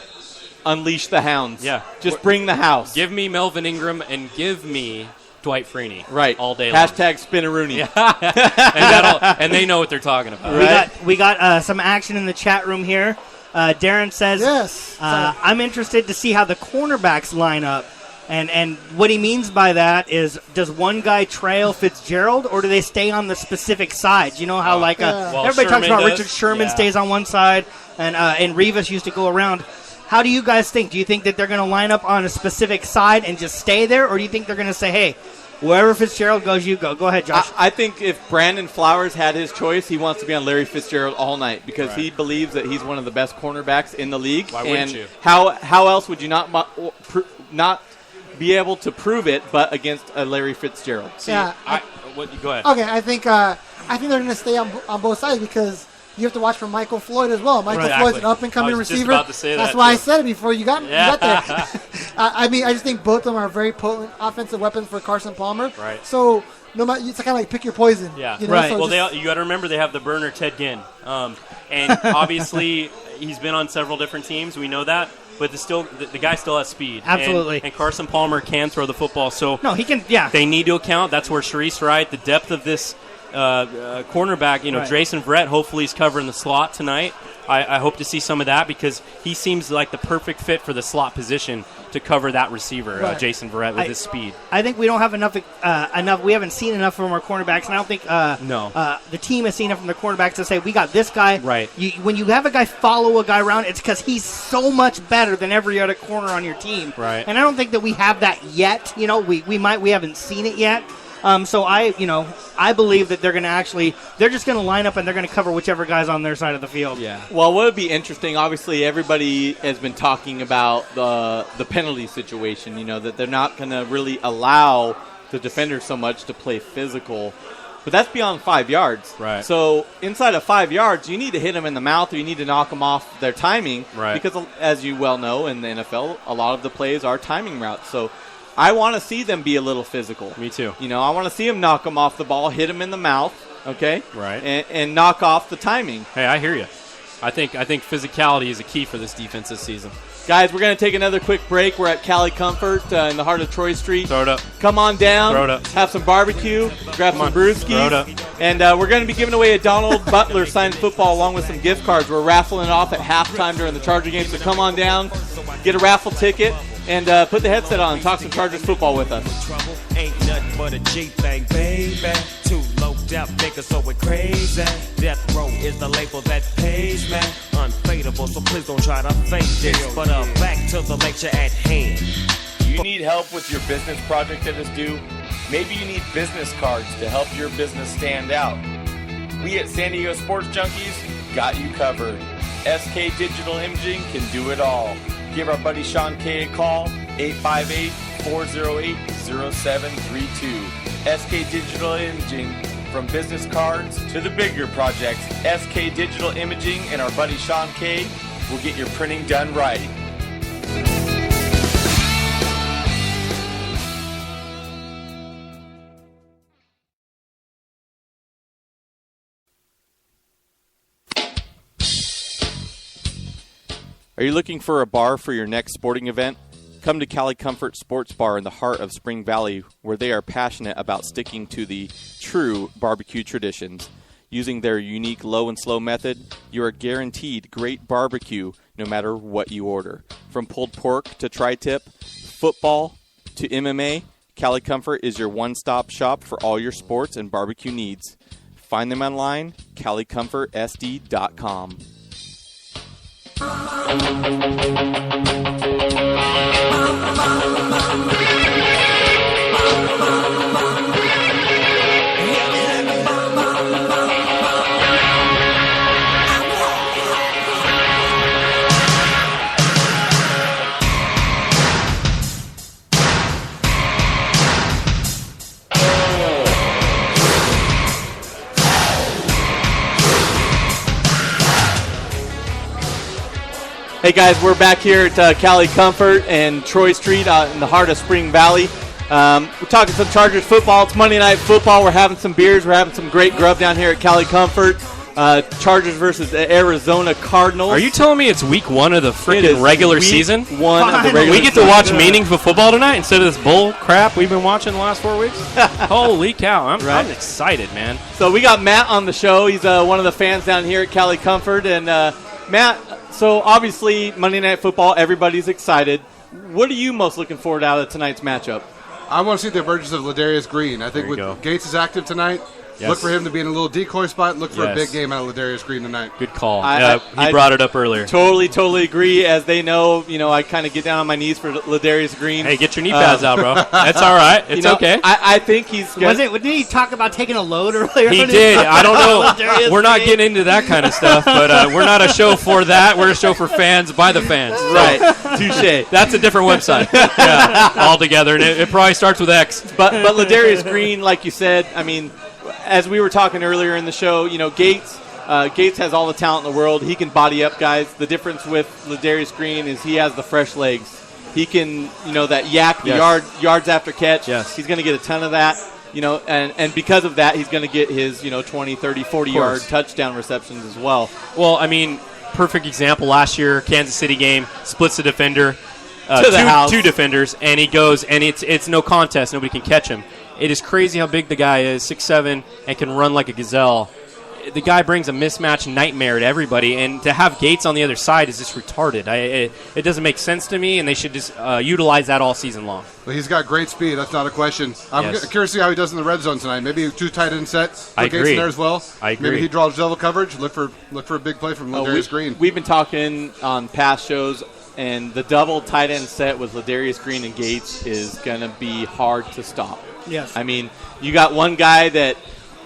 Speaker 1: Unleash the hounds.
Speaker 2: Yeah.
Speaker 1: Just bring the house.
Speaker 2: Give me Melvin Ingram and give me Dwight Freeney.
Speaker 1: Right.
Speaker 2: All day long.
Speaker 1: Hashtag Spinaroonie.
Speaker 2: Yeah. and they know what they're talking about.
Speaker 3: Right. We got some action in the chat room here. Darren says,
Speaker 4: yes.
Speaker 3: I'm interested to see how the cornerbacks line up. And what he means by that is, does one guy trail Fitzgerald, or do they stay on the specific sides? You know how everybody
Speaker 2: Sherman
Speaker 3: talks about
Speaker 2: does.
Speaker 3: Richard Sherman stays on one side, and Rivas used to go around. How do you guys think? Do you think that they're going to line up on a specific side and just stay there, or do you think they're going to say, hey, wherever Fitzgerald goes, you go? Go ahead, Josh.
Speaker 1: I think if Brandon Flowers had his choice, he wants to be on Larry Fitzgerald all night because he believes that he's one of the best cornerbacks in the league.
Speaker 2: Why wouldn't you?
Speaker 1: How else would you not be able to prove it but against a Larry Fitzgerald?
Speaker 4: Yeah.
Speaker 2: Go ahead.
Speaker 4: Okay, I think they're going to stay on both sides because you have to watch for Michael Floyd as well. Michael Floyd's an up-and-coming receiver.
Speaker 2: About to say
Speaker 4: That's why I said it before you got there. I just think both of them are very potent offensive weapons for Carson Palmer.
Speaker 2: Right.
Speaker 4: So no matter, it's kind of like pick your poison.
Speaker 2: Yeah.
Speaker 3: Right.
Speaker 2: So you got to remember they have the burner Ted Ginn, and obviously he's been on several different teams. We know that. But the guy still has speed.
Speaker 3: Absolutely.
Speaker 2: And Carson Palmer can throw the football. So
Speaker 3: no, he can. Yeah.
Speaker 2: They need to account. That's where Sharice right. The depth of this cornerback. Jason Verrett. Hopefully he's covering the slot tonight. I hope to see some of that because he seems like the perfect fit for the slot position to cover that receiver, Jason Verrett, with his speed.
Speaker 3: I think we don't have enough. We haven't seen enough from our cornerbacks, and I don't think the team has seen enough from the cornerbacks to say we got this guy.
Speaker 2: Right.
Speaker 3: When you have a guy follow a guy around, it's because he's so much better than every other corner on your team.
Speaker 2: Right.
Speaker 3: And I don't think that we have that yet. We haven't seen it yet. So I believe that they're just going to line up and they're going to cover whichever guy's on their side of the field.
Speaker 2: Yeah.
Speaker 1: Well, what would be interesting, obviously everybody has been talking about the penalty situation, that they're not going to really allow the defenders so much to play physical. But that's beyond 5 yards.
Speaker 2: Right.
Speaker 1: So inside of 5 yards, you need to hit them in the mouth or you need to knock them off their timing.
Speaker 2: Right.
Speaker 1: Because as you well know, in the NFL, a lot of the plays are timing routes. So I want to see them be a little physical.
Speaker 2: Me too.
Speaker 1: I want to see them knock them off the ball, hit them in the mouth, okay?
Speaker 2: Right.
Speaker 1: And knock off the timing.
Speaker 2: Hey, I hear you. I think physicality is a key for this defense this season.
Speaker 1: Guys, we're going to take another quick break. We're at Cali Comfort in the heart of Troy Street.
Speaker 2: Throw it up.
Speaker 1: Come on down.
Speaker 2: Throw it up.
Speaker 1: Have some barbecue. Grab some brewskis.
Speaker 2: Throw it up.
Speaker 1: And we're going to be giving away a Donald Butler signed football along with some gift cards. We're raffling it off at halftime during the Charger game. So come on down, get a raffle ticket, and put the headset on and talk some Chargers football with us.
Speaker 9: Ain't nothing but a G thing, baby. Too low death niggas, so we're crazy. Death Row is the label that pays, man. Unfadable, so please don't try to fake this. But back to the lecture at hand.
Speaker 7: You need help with your business project that is due? Maybe you need business cards to help your business stand out. We at San Diego Sports Junkies got you covered. SK Digital Imaging can do it all. Give our buddy Sean K a call, 858-408-0732. SK Digital Imaging, from business cards to the bigger projects, SK Digital Imaging and our buddy Sean K will get your printing done right.
Speaker 1: Are you looking for a bar for your next sporting event? Come to Cali Comfort Sports Bar in the heart of Spring Valley, where they are passionate about sticking to the true barbecue traditions. Using their unique low and slow method, you are guaranteed great barbecue no matter what you order. From pulled pork to tri-tip, football to MMA, Cali Comfort is your one-stop shop for all your sports and barbecue needs. Find them online, CaliComfortSD.com. Hey guys, we're back here at Cali Comfort and Troy Street in the heart of Spring Valley. We're talking some Chargers football. It's Monday Night Football. We're having some beers. We're having some great grub down here at Cali Comfort. Chargers versus Arizona Cardinals.
Speaker 2: Are you telling me it's week 1 of the freaking regular season?
Speaker 1: One of the regular
Speaker 2: we get to watch meaningful football tonight instead of this bull crap we've been watching the last 4 weeks? Holy cow. I'm excited, man.
Speaker 1: So we got Matt on the show. He's one of the fans down here at Cali Comfort. And Matt, so obviously Monday Night Football, everybody's excited. What are you most looking forward out of tonight's matchup?
Speaker 10: I want to see the emergence of Ladarius Green. I think with Gates is active tonight, look for him to be in a little decoy spot. Look for a big game out of Ladarius Green tonight.
Speaker 2: Good call. He brought it up earlier.
Speaker 1: Totally agree. As they know, I kind of get down on my knees for Ladarius Green.
Speaker 2: Hey, get your knee pads out, bro. That's all right. It's okay.
Speaker 1: I think he's good.
Speaker 3: Didn't he talk about taking a load earlier?
Speaker 2: He did. I don't know. We're not getting into that kind of stuff, but we're not a show for that. We're a show for fans by the fans. So.
Speaker 1: Right. Touche.
Speaker 2: That's a different website. Yeah, altogether, and it probably starts with X.
Speaker 1: But Ladarius Green, like you said, I mean, as we were talking earlier in the show, Gates has all the talent in the world. He can body up guys. The difference with Ladarius Green is he has the fresh legs. He can, that yak, the yards after catch.
Speaker 2: Yes.
Speaker 1: He's going to get a ton of that. And because of that, he's going to get his, 20, 30, 40-yard touchdown receptions as well.
Speaker 2: Well, I mean, perfect example last year, Kansas City game, splits the defender, two defenders, and he goes, and it's no contest. Nobody can catch him. It is crazy how big the guy is, 6'7", and can run like a gazelle. The guy brings a mismatch nightmare to everybody, and to have Gates on the other side is just retarded. It doesn't make sense to me, and they should just utilize that all season long.
Speaker 10: Well, he's got great speed. That's not a question. I'm curious to see how he does in the red zone tonight. Maybe 2 tight end set. Put Gates in there as well.
Speaker 2: I agree.
Speaker 10: Maybe he draws double coverage. Look for a big play from Ladarius Green.
Speaker 1: We've been talking on past shows, and the double tight end set with Ladarius Green and Gates is going to be hard to stop.
Speaker 3: Yes.
Speaker 1: I mean, you got one guy that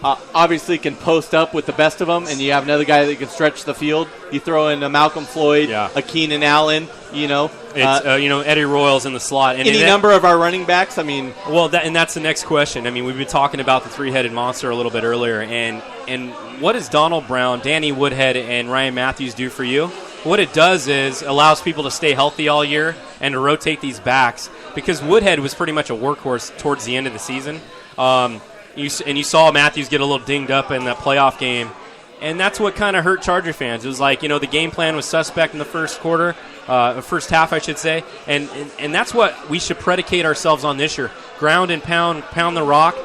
Speaker 1: obviously can post up with the best of them, and you have another guy that can stretch the field. You throw in a Malcolm Floyd, a Keenan Allen,
Speaker 2: It's, Eddie Royals in the slot. And
Speaker 1: any number of our running backs, I mean.
Speaker 2: Well, that's the next question. I mean, we've been talking about the three-headed monster a little bit earlier, and what does Donald Brown, Danny Woodhead, and Ryan Matthews do for you? What it does is allows people to stay healthy all year and to rotate these backs, because Woodhead was pretty much a workhorse towards the end of the season. You saw Matthews get a little dinged up in that playoff game, and that's what kind of hurt Charger fans. It was like, the game plan was suspect in the first half, I should say, and that's what we should predicate ourselves on this year. Ground and pound the rock,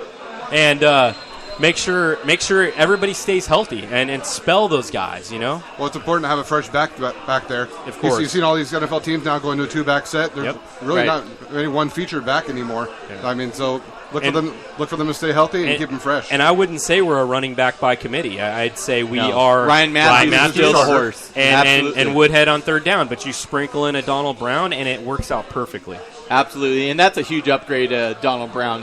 Speaker 2: and make sure everybody stays healthy and spell those guys,
Speaker 10: Well, it's important to have a fresh back there.
Speaker 2: Of course.
Speaker 10: You've seen all these NFL teams now going to a 2-back set. There's really not any one featured back anymore. I mean, so look for them to stay healthy and keep them fresh.
Speaker 2: And I wouldn't say we're a running back by committee. I'd say we are
Speaker 1: Ryan Matthews
Speaker 2: a horse and Woodhead on third down. But you sprinkle in a Donald Brown, and it works out perfectly.
Speaker 1: Absolutely, and that's a huge upgrade to Donald Brown.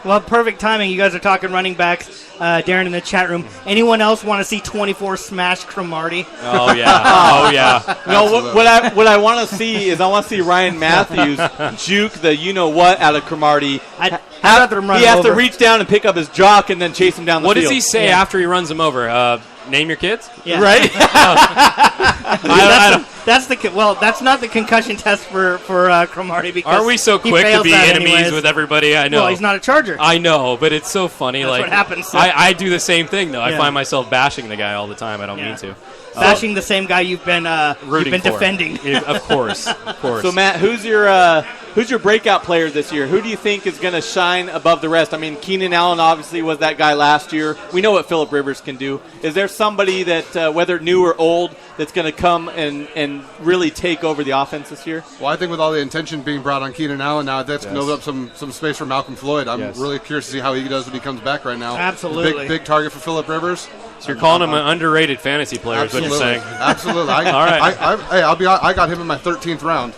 Speaker 3: Well, perfect timing. You guys are talking running backs. Darren in the chat room. Anyone else want to see 24 smash Cromartie?
Speaker 2: Oh, yeah. Oh, yeah.
Speaker 1: No, what I want to see is I want to see Ryan Matthews juke the you-know-what out of Cromartie.
Speaker 3: I'd rather him run
Speaker 1: He has
Speaker 3: over.
Speaker 1: to reach down and pick up his jock and then chase him down the
Speaker 2: What
Speaker 1: field.
Speaker 2: does he say after he runs him over? Name your kids?
Speaker 3: Yeah.
Speaker 1: Right?
Speaker 3: That's not the concussion test for Cromartie because
Speaker 2: Are we so
Speaker 3: he
Speaker 2: quick to
Speaker 3: fails
Speaker 2: be
Speaker 3: that
Speaker 2: enemies
Speaker 3: anyways.
Speaker 2: with everybody? I know.
Speaker 3: Well, he's not a Charger.
Speaker 2: I know, but it's so funny.
Speaker 3: That's
Speaker 2: like
Speaker 3: what happens.
Speaker 2: I do the same thing though. I
Speaker 3: Yeah.
Speaker 2: find myself bashing the guy all the time. I don't mean to.
Speaker 3: Bashing the same guy you've been
Speaker 2: Rooting for.
Speaker 3: defending.
Speaker 2: Yeah, of course, of course.
Speaker 1: So, Matt, who's your breakout player this year? Who do you think is going to shine above the rest? I mean, Keenan Allen obviously was that guy last year. We know what Phillip Rivers can do. Is there somebody that, whether new or old, that's going to come and really take over the offense this year?
Speaker 10: Well, I think with all the attention being brought on Keenan Allen now, that's going to open up some space for Malcolm Floyd. I'm really curious to see how he does when he comes back right now.
Speaker 3: Absolutely.
Speaker 10: Big target for Phillip Rivers.
Speaker 2: So you're calling him an underrated fantasy player is what you're saying.
Speaker 10: Absolutely.
Speaker 2: All right.
Speaker 10: I got him in my 13th round.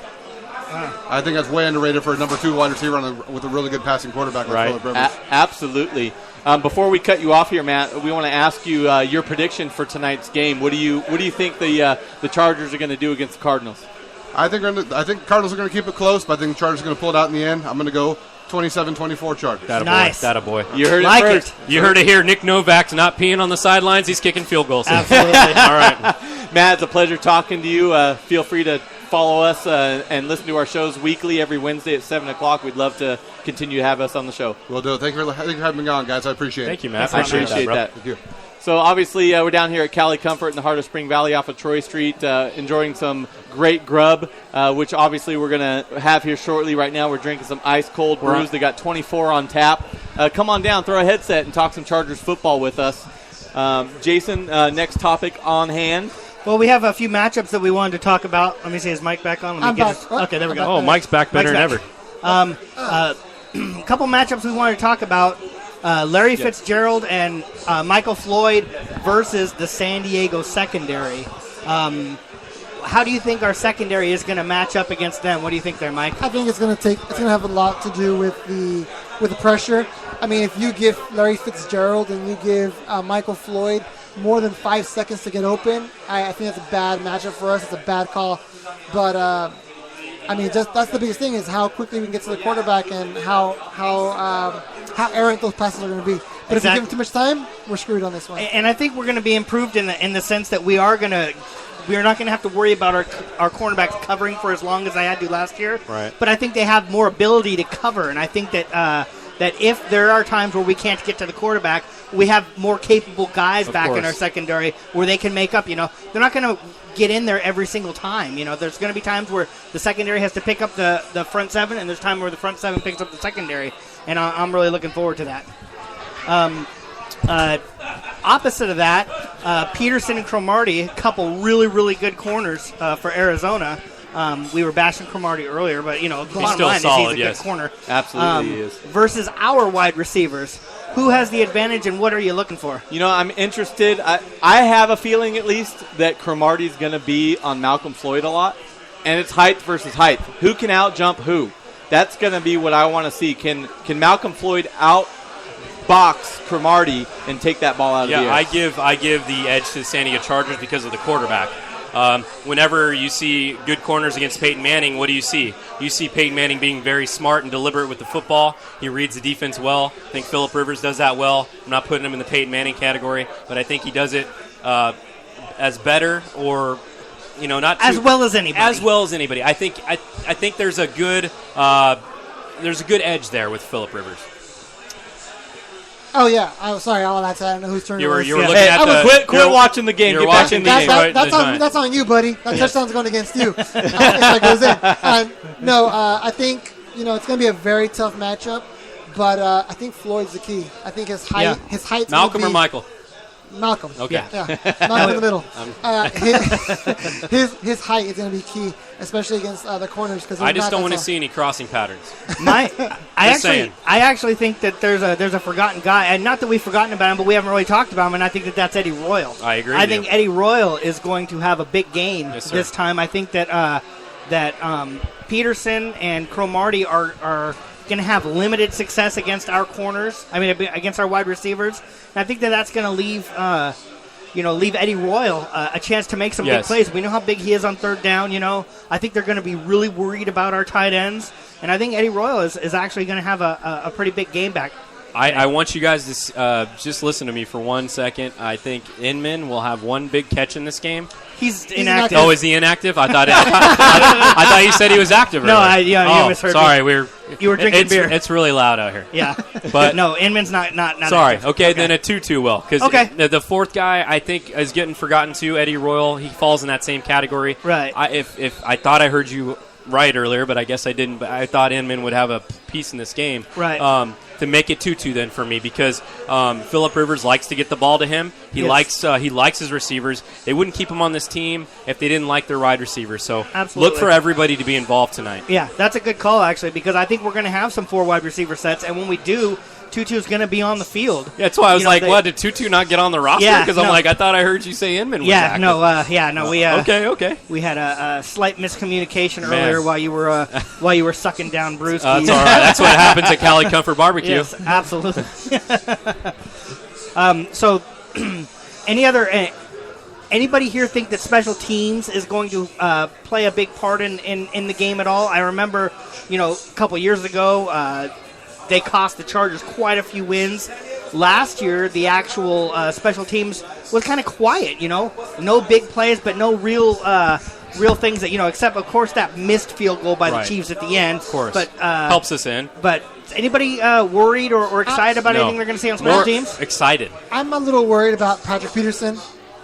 Speaker 10: I think that's way underrated for a number 2 wide receiver with a really good passing quarterback like Phillip Rivers.
Speaker 1: Absolutely. Before we cut you off here, Matt, we want to ask you your prediction for tonight's game. What do you think the Chargers are going to do against the Cardinals?
Speaker 10: I think Cardinals are going to keep it close, but I think the Chargers are going to pull it out in the end. I'm going to go 27-24 Chargers.
Speaker 3: Nice.
Speaker 2: That a boy.
Speaker 1: You heard
Speaker 3: Like
Speaker 1: it first.
Speaker 2: You heard it here. Nick Novak's not peeing on the sidelines. He's kicking field goals.
Speaker 3: Absolutely.
Speaker 2: All right.
Speaker 1: Matt, it's a pleasure talking to you. Feel free to follow us and listen to our shows weekly every Wednesday at 7 o'clock. We'd love to continue to have us on the show.
Speaker 10: We'll do it. Thank you for having me on, guys. I appreciate it.
Speaker 2: Thank you, Matt.
Speaker 1: I appreciate that.
Speaker 10: Thank you.
Speaker 1: So obviously we're down here at Cali Comfort in the heart of Spring Valley off of Troy Street, enjoying some great grub, which obviously we're going to have here shortly. Right now we're drinking some ice-cold brews. They got 24 on tap. Come on down, throw a headset, and talk some Chargers football with us. Jason, next topic on hand.
Speaker 3: Well, we have a few matchups that we wanted to talk about. Let me see, is Mike back on?
Speaker 4: I'm back.
Speaker 3: Okay, there we go.
Speaker 2: Oh, Mike's back better than ever.
Speaker 3: A couple matchups we wanted to talk about. Larry Fitzgerald and Michael Floyd versus the San Diego secondary. How do you think our secondary is going to match up against them? What do you think there, Mike?
Speaker 4: I think it's going to have a lot to do with the pressure. I mean, if you give Larry Fitzgerald and you give Michael Floyd more than 5 seconds to get open, I think that's a bad matchup for us. It's a bad call. But I mean, that's the biggest thing is how quickly we can get to the quarterback and how errant those passes are going to be. But if we give him too much time, we're screwed on this one.
Speaker 3: And I think we're going to be improved in the sense that we are not going to have to worry about our cornerbacks covering for as long as I had to last year.
Speaker 2: Right.
Speaker 3: But I think they have more ability to cover, and I think that if there are times where we can't get to the quarterback, we have more capable guys back in our secondary where they can make up. They're not going to get in there every single time. There's going to be times where the secondary has to pick up the front seven, and there's time where the front seven picks up the secondary, and I'm really looking forward to that. Opposite of that, Peterson and Cromartie, a couple really, really good corners for Arizona. We were bashing Cromartie earlier, but bottom
Speaker 2: still
Speaker 3: line
Speaker 2: solid,
Speaker 3: is he's a good corner.
Speaker 1: Absolutely he is.
Speaker 3: Versus our wide receivers. Who has the advantage, and what are you looking for?
Speaker 1: I'm interested. I have a feeling, at least, that Cromartie's going to be on Malcolm Floyd a lot, and it's height versus height. Who can out-jump who? That's going to be what I want to see. Can Malcolm Floyd out-box Cromartie and take that ball out of the air?
Speaker 2: Yeah, I give the edge to the San Diego Chargers because of the quarterback. Whenever you see good corners against Peyton Manning, what do you see? You see Peyton Manning being very smart and deliberate with the football. He reads the defense well. I think Phillip Rivers does that well. I'm not putting him in the Peyton Manning category, but I think he does it as better or not too,
Speaker 3: as well as anybody.
Speaker 2: As well as anybody. I think there's a good edge there with Phillip Rivers.
Speaker 4: Oh, yeah. I'm sorry. I don't know whose turn it was.
Speaker 2: You were looking at the...
Speaker 1: Quit watching the game.
Speaker 2: You're
Speaker 1: Get
Speaker 2: watching the game.
Speaker 4: That's on you, buddy. That touchdown's going against you. If that goes in. I think, it's going to be a very tough matchup, but I think Floyd's the key. I think his height.
Speaker 2: Yeah.
Speaker 4: His height's
Speaker 2: Malcolm or Michael?
Speaker 4: Malcolm.
Speaker 2: Okay.
Speaker 4: Yeah. Malcolm in the middle. His height is going to be key, especially against the corners. Because
Speaker 2: I just don't want to see any crossing patterns.
Speaker 3: I actually think that there's a forgotten guy, and not that we've forgotten about him, but we haven't really talked about him, and I think that's Eddie Royal.
Speaker 2: I agree.
Speaker 3: I think Eddie Royal is going to have a big game this time. I think that Peterson and Cromartie are going to have limited success against our corners. I mean, against our wide receivers. And I think that's going to leave Eddie Royal a chance to make some big plays. We know how big he is on third down. I think they're going to be really worried about our tight ends, and I think Eddie Royal is actually going to have a pretty big game back.
Speaker 2: I want you guys to just listen to me for 1 second. I think Inman will have one big catch in this game.
Speaker 3: He's inactive.
Speaker 2: Oh, is he inactive? I thought you said he was active.
Speaker 3: No, you misheard
Speaker 2: sorry,
Speaker 3: me. You were drinking beer.
Speaker 2: It's really loud out here.
Speaker 3: Yeah, but no, Inman's not.
Speaker 2: Sorry.
Speaker 3: Active.
Speaker 2: Okay, then a Tutu will. Because the fourth guy I think is getting forgotten too. Eddie Royal. He falls in that same category.
Speaker 3: Right.
Speaker 2: If I thought I heard you right earlier, but I guess I didn't. But I thought Inman would have a piece in this game.
Speaker 3: Right.
Speaker 2: To make it 2-2 then for me, because Phillip Rivers likes to get the ball to him. He likes his receivers. They wouldn't keep him on this team if they didn't like their wide receivers. So
Speaker 3: Absolutely.
Speaker 2: Look for everybody to be involved tonight.
Speaker 3: Yeah, that's a good call actually, because I think we're going to have some 4 wide receiver sets, and when we do, Tutu's going to be on the field.
Speaker 2: Yeah, that's why I was what, did Tutu not get on the roster?
Speaker 3: Yeah,
Speaker 2: because I'm I thought I heard you say Inman was active.
Speaker 3: We
Speaker 2: okay.
Speaker 3: We had a slight miscommunication earlier while you were sucking down brewskis.
Speaker 2: That's all right. That's what happens at Cali Comfort Barbecue.
Speaker 3: Yes, absolutely. So, anybody here think that special teams is going to play a big part in the game at all? I remember, a couple years ago, they cost the Chargers quite a few wins. Last year, the actual special teams was kind of quiet, No big plays, but no real things that, except, of course, that missed field goal by the Chiefs at the end.
Speaker 2: Of course.
Speaker 3: But,
Speaker 2: helps us in.
Speaker 3: But anybody worried or excited about anything they're going to see on special teams?
Speaker 2: Excited.
Speaker 4: I'm a little worried about Patrick Peterson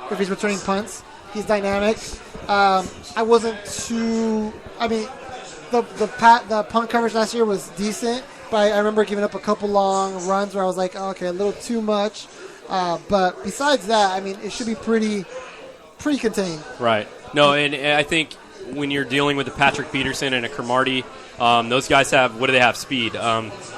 Speaker 4: if he's returning punts. He's dynamic. I wasn't too... I mean, the punt coverage last year was decent, but I remember giving up a couple long runs where I was like, okay, a little too much. But besides that, I mean, it should be pretty contained.
Speaker 2: Right. No, and I think when you're dealing with a Patrick Peterson and a Cromartie, those guys have, what do they have? Speed.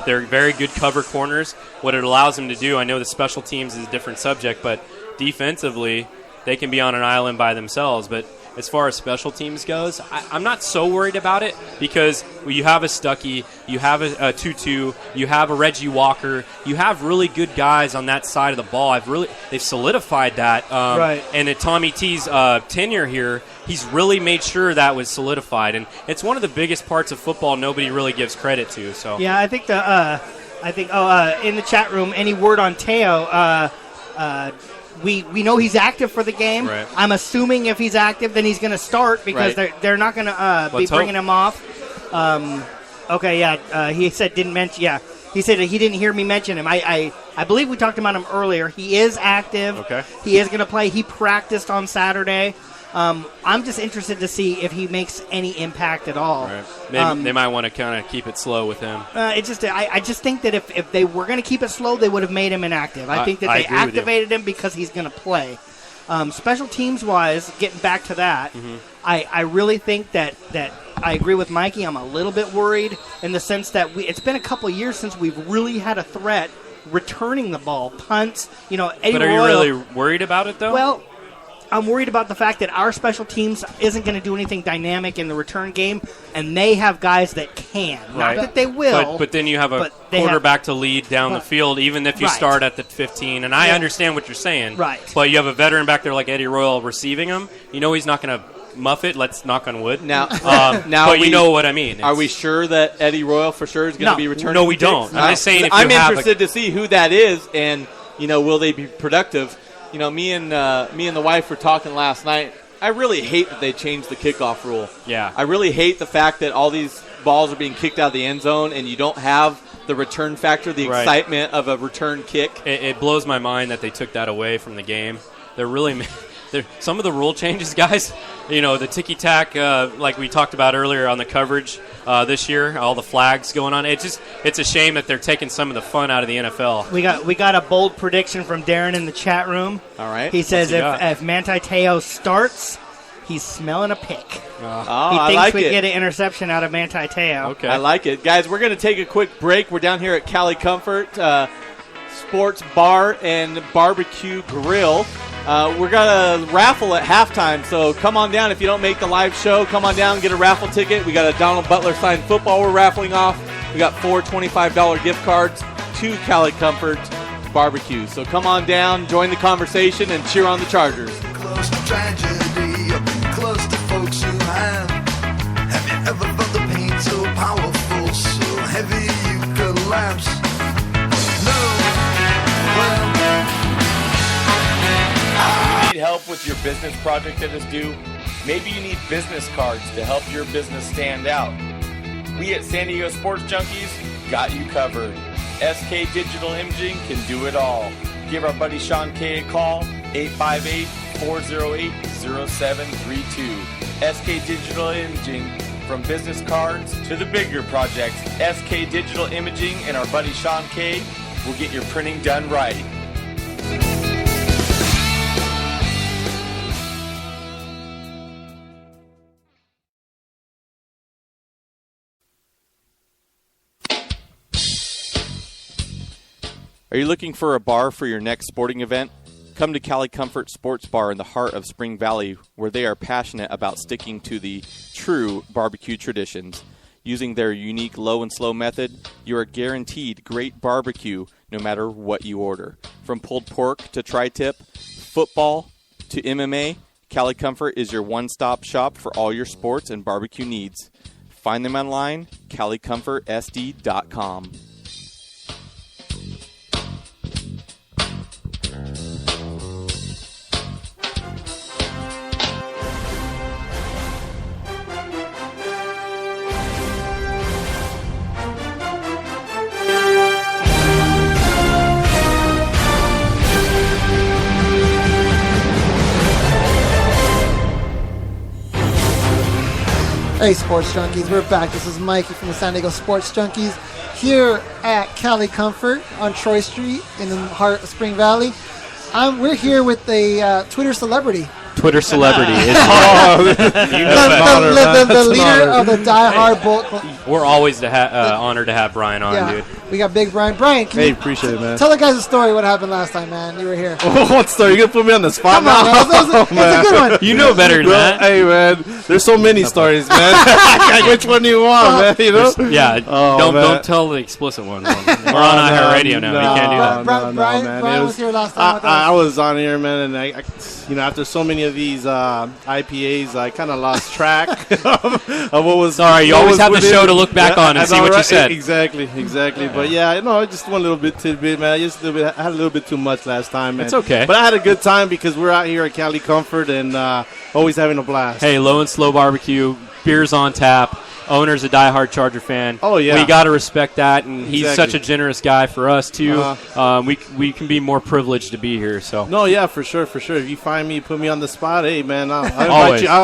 Speaker 2: They're very good cover corners. What it allows them to do, I know the special teams is a different subject, but defensively, they can be on an island by themselves. But as far as special teams goes, I'm not so worried about it because you have a Stuckey, you have a Tutu, you have a Reggie Walker, you have really good guys on that side of the ball. They've solidified that.
Speaker 3: Right.
Speaker 2: And at Tommy T's tenure here, he's really made sure that was solidified, and it's one of the biggest parts of football nobody really gives credit to. So
Speaker 3: yeah, I think in the chat room, any word on Teo? We know he's active for the game.
Speaker 2: Right.
Speaker 3: I'm assuming if he's active, then he's going to start because they're not going to be bringing him off. He said didn't mention. Yeah, he said he didn't hear me mention him. I believe we talked about him earlier. He is active.
Speaker 2: Okay.
Speaker 3: He is going to play. He practiced on Saturday. I'm just interested to see if he makes any impact at all.
Speaker 2: Right. Maybe they might want to kind of keep it slow with him.
Speaker 3: I just think that if they were going to keep it slow, they would have made him inactive. I think that they activated him because he's going to play. Special teams wise, getting back to that, I really think that I agree with Mikey. I'm a little bit worried in the sense that it's been a couple years since we've really had a threat returning the ball, punts. Eddie
Speaker 2: But are you really worried about it though?
Speaker 3: Well, I'm worried about the fact that our special teams isn't going to do anything dynamic in the return game, and they have guys that can.
Speaker 2: Right.
Speaker 3: Not that they will.
Speaker 2: But then you have a quarterback to lead down the field, even if you start at the 15. And I understand what you're saying.
Speaker 3: Right.
Speaker 2: But you have a veteran back there like Eddie Royal receiving him. He's not going to muff it. Let's knock on wood.
Speaker 1: Now,
Speaker 2: but you know what I mean.
Speaker 1: Are we sure that Eddie Royal for sure is going to be returning?
Speaker 2: No, we don't. I'm just saying if
Speaker 1: I'm interested to see who that is, and will they be productive? Me and the wife were talking last night. I really hate that they changed the kickoff rule.
Speaker 2: Yeah.
Speaker 1: I really hate the fact that all these balls are being kicked out of the end zone and you don't have the return factor, the excitement of a return kick.
Speaker 2: It blows my mind that they took that away from the game. Some of the rule changes, guys, the ticky-tack, like we talked about earlier on the coverage this year, all the flags going on. It's a shame that they're taking some of the fun out of the NFL.
Speaker 3: We got a bold prediction from Darren in the chat room.
Speaker 1: All right.
Speaker 3: He says if Manti Te'o starts, he's smelling a pick. He
Speaker 1: I
Speaker 3: thinks
Speaker 1: like
Speaker 3: we
Speaker 1: it.
Speaker 3: get an interception out of Manti Te'o.
Speaker 2: Okay.
Speaker 1: I like it. Guys, we're going to take a quick break. We're down here at Cali Comfort Sports Bar and Barbecue Grill. We're going to raffle at halftime, so come on down. If you don't make the live show, come on down and get a raffle ticket. We got a Donald Butler signed football we're raffling off. We got 4 $25 gift cards to Cali Comfort Barbecue. So come on down, join the conversation, and cheer on the Chargers.
Speaker 11: Close to tragedy, I've been close to folks who have. Have you ever felt the pain so powerful, so heavy you collapse? No, well.
Speaker 7: You need help with your business project that is due? Maybe you need business cards to help your business stand out. We at San Diego Sports Junkies got you covered. SK Digital Imaging can do it all. Give our buddy Sean K a call, 858-408-0732. SK Digital Imaging, from business cards to the bigger projects, SK Digital Imaging and our buddy Sean K will get your printing done right.
Speaker 1: Are you looking for a bar for your next sporting event? Come to Cali Comfort Sports Bar in the heart of Spring Valley, where they are passionate about sticking to the true barbecue traditions. Using their unique low and slow method, you are guaranteed great barbecue no matter what you order. From pulled pork to tri-tip, football to MMA, Cali Comfort is your one-stop shop for all your sports and barbecue needs. Find them online, CaliComfortSD.com.
Speaker 4: Hey, Sports Junkies, we're back. This is Mikey from the San Diego Sports Junkies here at Cali Comfort on Troy Street in the heart of Spring Valley. We're here with a Twitter celebrity.
Speaker 2: Twitter celebrity.
Speaker 4: The leader of the Die Hard Bolt Club.
Speaker 2: We're always honored to have Brian on, dude.
Speaker 4: We got Big Brian. Brian, can you
Speaker 12: appreciate it, man.
Speaker 4: Tell the guys a story what happened last time, man. You were here.
Speaker 12: What story? You gonna put me on the spot
Speaker 4: now? That's a good one.
Speaker 2: You know better than that.
Speaker 12: Hey, man. There's so many stories, man. Which one do you want, man? You know?
Speaker 2: Yeah. Don't tell the explicit one. We're on iHeartRadio now. You can't do that.
Speaker 4: Brian was here last time.
Speaker 12: I was on here, man, and I after so many of these IPAs, I kind of lost track of what was.
Speaker 2: Sorry, you always have the show to look back on and see what you said.
Speaker 12: Exactly. But yeah, just one little bit tidbit, man. I had a little bit too much last time, man.
Speaker 2: It's okay.
Speaker 12: But I had a good time because we're out here at Cali Comfort and always having a blast.
Speaker 2: Hey, low and slow barbecue, beers on tap. Owner's a diehard Charger fan.
Speaker 12: Oh, yeah.
Speaker 2: We got to respect that, and he's such a generous guy for us, too. We can be more privileged to be here. So.
Speaker 12: No, yeah, for sure. If you find me, put me on the spot, hey, man, I'll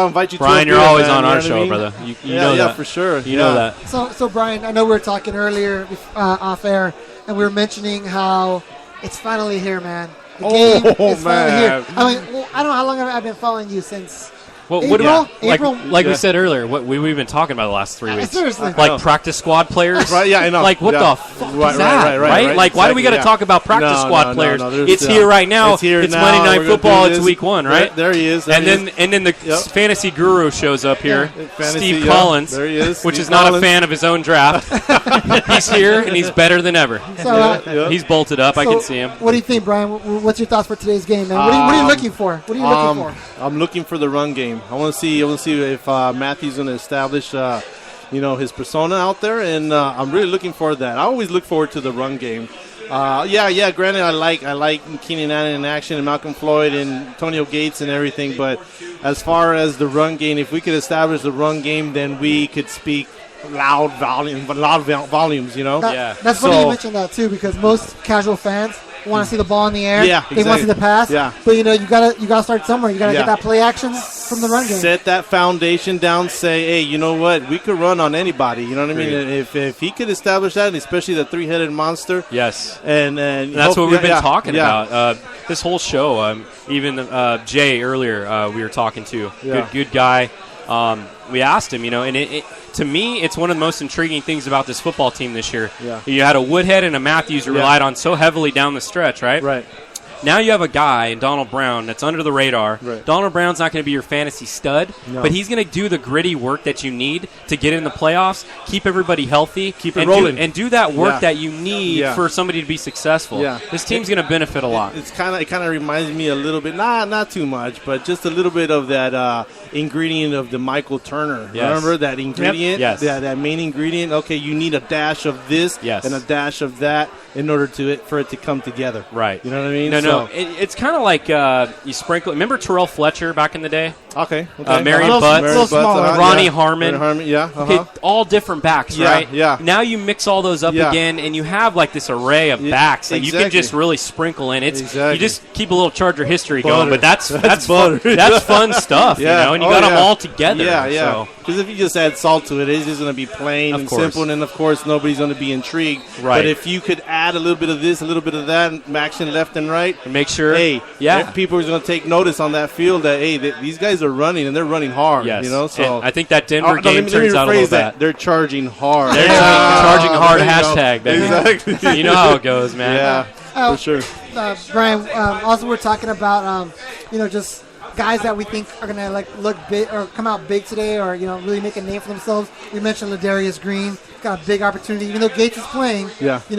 Speaker 12: invite you to
Speaker 2: Brian,
Speaker 12: a beer,
Speaker 2: you're always
Speaker 12: man,
Speaker 2: on our show, brother. You know that.
Speaker 12: Yeah, for sure.
Speaker 2: You know that.
Speaker 4: So, Brian, I know we were talking earlier off air, and we were mentioning how it's finally here, man. The game is finally here. I mean, I don't know how long I've been following you since.
Speaker 2: Well,
Speaker 4: April?
Speaker 2: Like we said earlier, what we've been talking about the last 3 weeks.
Speaker 4: Seriously.
Speaker 2: Like practice squad players.
Speaker 12: Right, yeah, I know.
Speaker 2: Like, what the fuck is that, right? Like, why do we got to talk about practice squad players? It's here right now. It's Monday Night Football. It's week 1, right?
Speaker 12: There he is.
Speaker 2: And then the fantasy guru shows up here, Steve Collins,
Speaker 12: there he is.
Speaker 2: which is not a fan of his own draft. He's here, and he's better than ever.
Speaker 4: So,
Speaker 2: he's bolted up. I can see him.
Speaker 4: What do you think, Brian? What's your thoughts for today's game, man? What are you looking for? What are you looking for?
Speaker 12: I'm looking for the run game. I want to see if Matthew's going to establish, his persona out there, and I'm really looking forward to that. I always look forward to the run game. Granted, I like Keenan Allen in action and Malcolm Floyd and Antonio Gates and everything, but as far as the run game, if we could establish the run game, then we could speak loud volumes, you know?
Speaker 4: That's funny you mentioned that, too, because most casual fans want to see the ball in the air.
Speaker 12: Yeah,
Speaker 4: They want to see the pass.
Speaker 12: Yeah.
Speaker 4: But, you gotta start somewhere. You got to get that play action from the run game.
Speaker 12: Set that foundation down, say, hey, you know what? We could run on anybody. You know what I mean? If he could establish that, and especially the three-headed monster.
Speaker 2: Yes.
Speaker 12: And
Speaker 2: that's what we've been talking about. This whole show, even Jay earlier we were talking to. Good guy. We asked him, and to me, it's one of the most intriguing things about this football team this year.
Speaker 12: Yeah.
Speaker 2: You had a Woodhead and a Matthews who relied on so heavily down the stretch, right?
Speaker 12: Right.
Speaker 2: Now you have a guy in Donald Brown that's under the radar.
Speaker 12: Right.
Speaker 2: Donald Brown's not going to be your fantasy stud, but he's going to do the gritty work that you need to get in the playoffs, keep everybody healthy,
Speaker 12: keep it rolling,
Speaker 2: and do that work that you need for somebody to be successful.
Speaker 12: Yeah.
Speaker 2: This team's going to benefit a lot.
Speaker 12: It kind of reminds me a little bit, not too much, but just a little bit of that ingredient of the Michael Turner.
Speaker 2: Yes.
Speaker 12: Remember that ingredient?
Speaker 2: Yep. Yes.
Speaker 12: That main ingredient. Okay, you need a dash of this and a dash of that in order for it to come together.
Speaker 2: Right.
Speaker 12: You know what I mean?
Speaker 2: No. It's kind of like you sprinkle. Remember Terrell Fletcher back in the day?
Speaker 12: Okay.
Speaker 2: Marion Butts, Ronnie Harmon.
Speaker 12: Yeah.
Speaker 2: All different backs, right?
Speaker 12: Yeah.
Speaker 2: Now you mix all those up again, and you have like this array of backs that you can just really sprinkle in. You just keep a little Charger history going, but that's fun, that's fun stuff, you know. And you got them all together.
Speaker 12: Yeah. Because if you just add salt to it, it's just going to be plain and simple, and then of course nobody's going to be intrigued.
Speaker 2: Right.
Speaker 12: But if you could add a little bit of this, a little bit of that, action left and right,
Speaker 2: and make sure,
Speaker 12: people are going to take notice on that field that these guys are running and they're running hard.
Speaker 2: Yes.
Speaker 12: You know, so
Speaker 2: and I think that Denver game turns out a little bit.
Speaker 12: They're charging hard.
Speaker 2: They're charging hard. Hashtag, baby.
Speaker 12: Exactly.
Speaker 2: You know how it goes, man.
Speaker 12: Yeah, for sure.
Speaker 4: Brian, also we're talking about just guys that we think are gonna look big or come out big today, or really make a name for themselves. We mentioned Ladarius Green got a big opportunity, even though Gates is playing.
Speaker 12: Yeah,
Speaker 4: you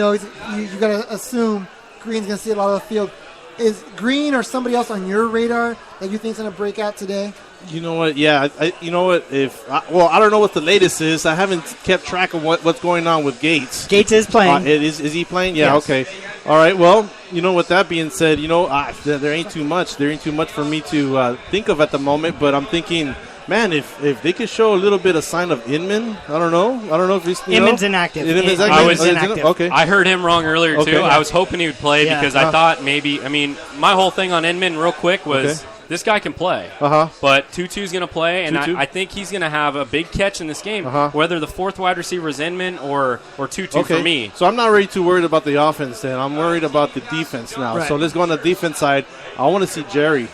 Speaker 4: gotta assume Green's gonna see a lot of the field. Is Green or somebody else on your radar that you think is gonna break out today?
Speaker 12: You know what? Yeah, you know what? I don't know what the latest is. I haven't kept track of what's going on with Gates.
Speaker 3: Gates is playing.
Speaker 12: Is he playing? Yeah.
Speaker 3: Yes.
Speaker 12: Okay. All right. Well, with that being said, there ain't too much. There ain't too much for me to think of at the moment. But I'm thinking, man, if they could show a little bit of sign of Inman, I don't know if he's
Speaker 3: Inman's inactive.
Speaker 2: Inactive.
Speaker 12: Okay.
Speaker 2: I heard him wrong earlier too. I was hoping he would play because I thought maybe. I mean, my whole thing on Inman, real quick, was. This guy can play, but Tutu's going to play, and I think he's going to have a big catch in this game, whether the fourth wide receiver is Inman or Tutu for me.
Speaker 12: So I'm not really too worried about the offense then. I'm worried about the defense now.
Speaker 3: Right.
Speaker 12: So let's go on the defense side. I want to see Jerry.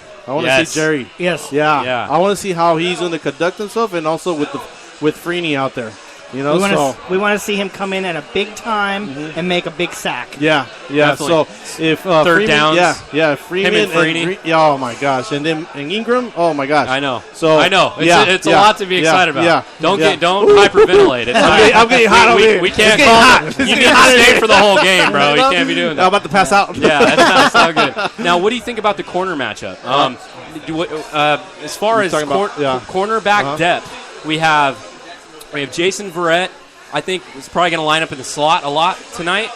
Speaker 3: Yes.
Speaker 12: Yeah. I want to see how he's going to conduct himself, and also with Freeney out there. We
Speaker 3: want to see him come in at a big time and make a big sack.
Speaker 12: Yeah.
Speaker 2: Definitely.
Speaker 12: So if
Speaker 2: third
Speaker 12: Freeman,
Speaker 2: downs,
Speaker 12: Freeman
Speaker 2: him and Freeney.
Speaker 12: Oh my gosh, and then Ingram. Oh my gosh,
Speaker 2: I know.
Speaker 12: So
Speaker 2: it's a lot to be excited about.
Speaker 12: Yeah.
Speaker 2: Don't hyperventilate. It's
Speaker 12: I'm getting hot over here.
Speaker 2: We can't call it. You need to stay for the whole game, bro. You can't be doing that.
Speaker 12: I'm about to pass out.
Speaker 2: Yeah, that's not good. Now, what do you think about the corner matchup? As far as cornerback depth, we have Jason Verrett. I think he's probably going to line up in the slot a lot tonight.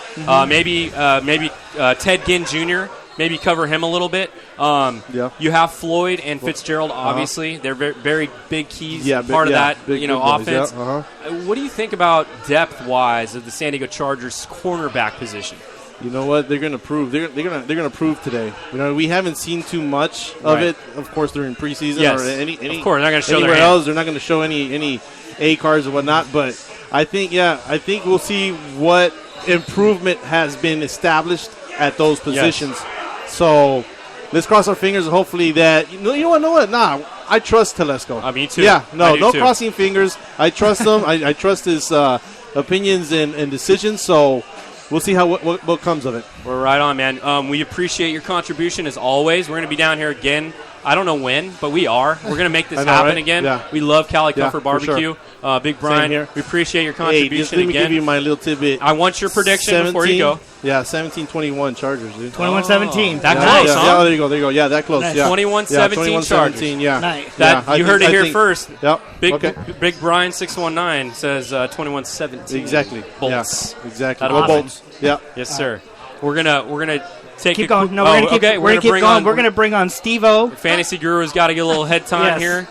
Speaker 2: Maybe Ted Ginn Jr. Maybe cover him a little bit. You have Floyd and Fitzgerald. Obviously, they're very, very big keys. Part of that offense. What do you think about depth-wise of the San Diego Chargers cornerback position?
Speaker 12: You know what? They're going to prove. They're going to prove today. We haven't seen too much of it. Of course, during preseason or any.
Speaker 2: Of course, they're not going to show
Speaker 12: anywhere else. They're not going to show any A cards or whatnot. But I think we'll see what improvement has been established at those positions. Yes. So let's cross our fingers. Hopefully that you know what? Nah, I trust Telesco.
Speaker 2: Me too.
Speaker 12: Yeah, no crossing fingers. I trust him. I trust his opinions and decisions. So. We'll see what comes of it.
Speaker 2: We're right on, man. We appreciate your contribution as always. We're going to be down here again. I don't know when, but we are. We're going to make this happen again.
Speaker 12: Yeah.
Speaker 2: We love Cali Comfort Barbecue.
Speaker 12: Sure.
Speaker 2: Big Brian, we appreciate your contribution
Speaker 12: just let me give you my little tidbit.
Speaker 2: I want your prediction before you go.
Speaker 12: Yeah, 17-21 Chargers, dude.
Speaker 3: 21-17.
Speaker 2: That close, huh?
Speaker 12: Yeah, there you go. Yeah, that close.
Speaker 3: Nice.
Speaker 12: Yeah.
Speaker 2: 21-17 Chargers.
Speaker 12: Yeah.
Speaker 3: Nice.
Speaker 2: You heard it here first.
Speaker 12: Yep.
Speaker 2: Big Brian 619 says 21-17.
Speaker 12: Exactly.
Speaker 2: Bolts.
Speaker 12: Yeah, exactly.
Speaker 2: Go
Speaker 12: Bolts. Yeah.
Speaker 2: Yes, sir. We're gonna take
Speaker 3: keep going. No, we're gonna keep going. We're gonna bring on Steve-O.
Speaker 2: Fantasy Guru's got to get a little head time here.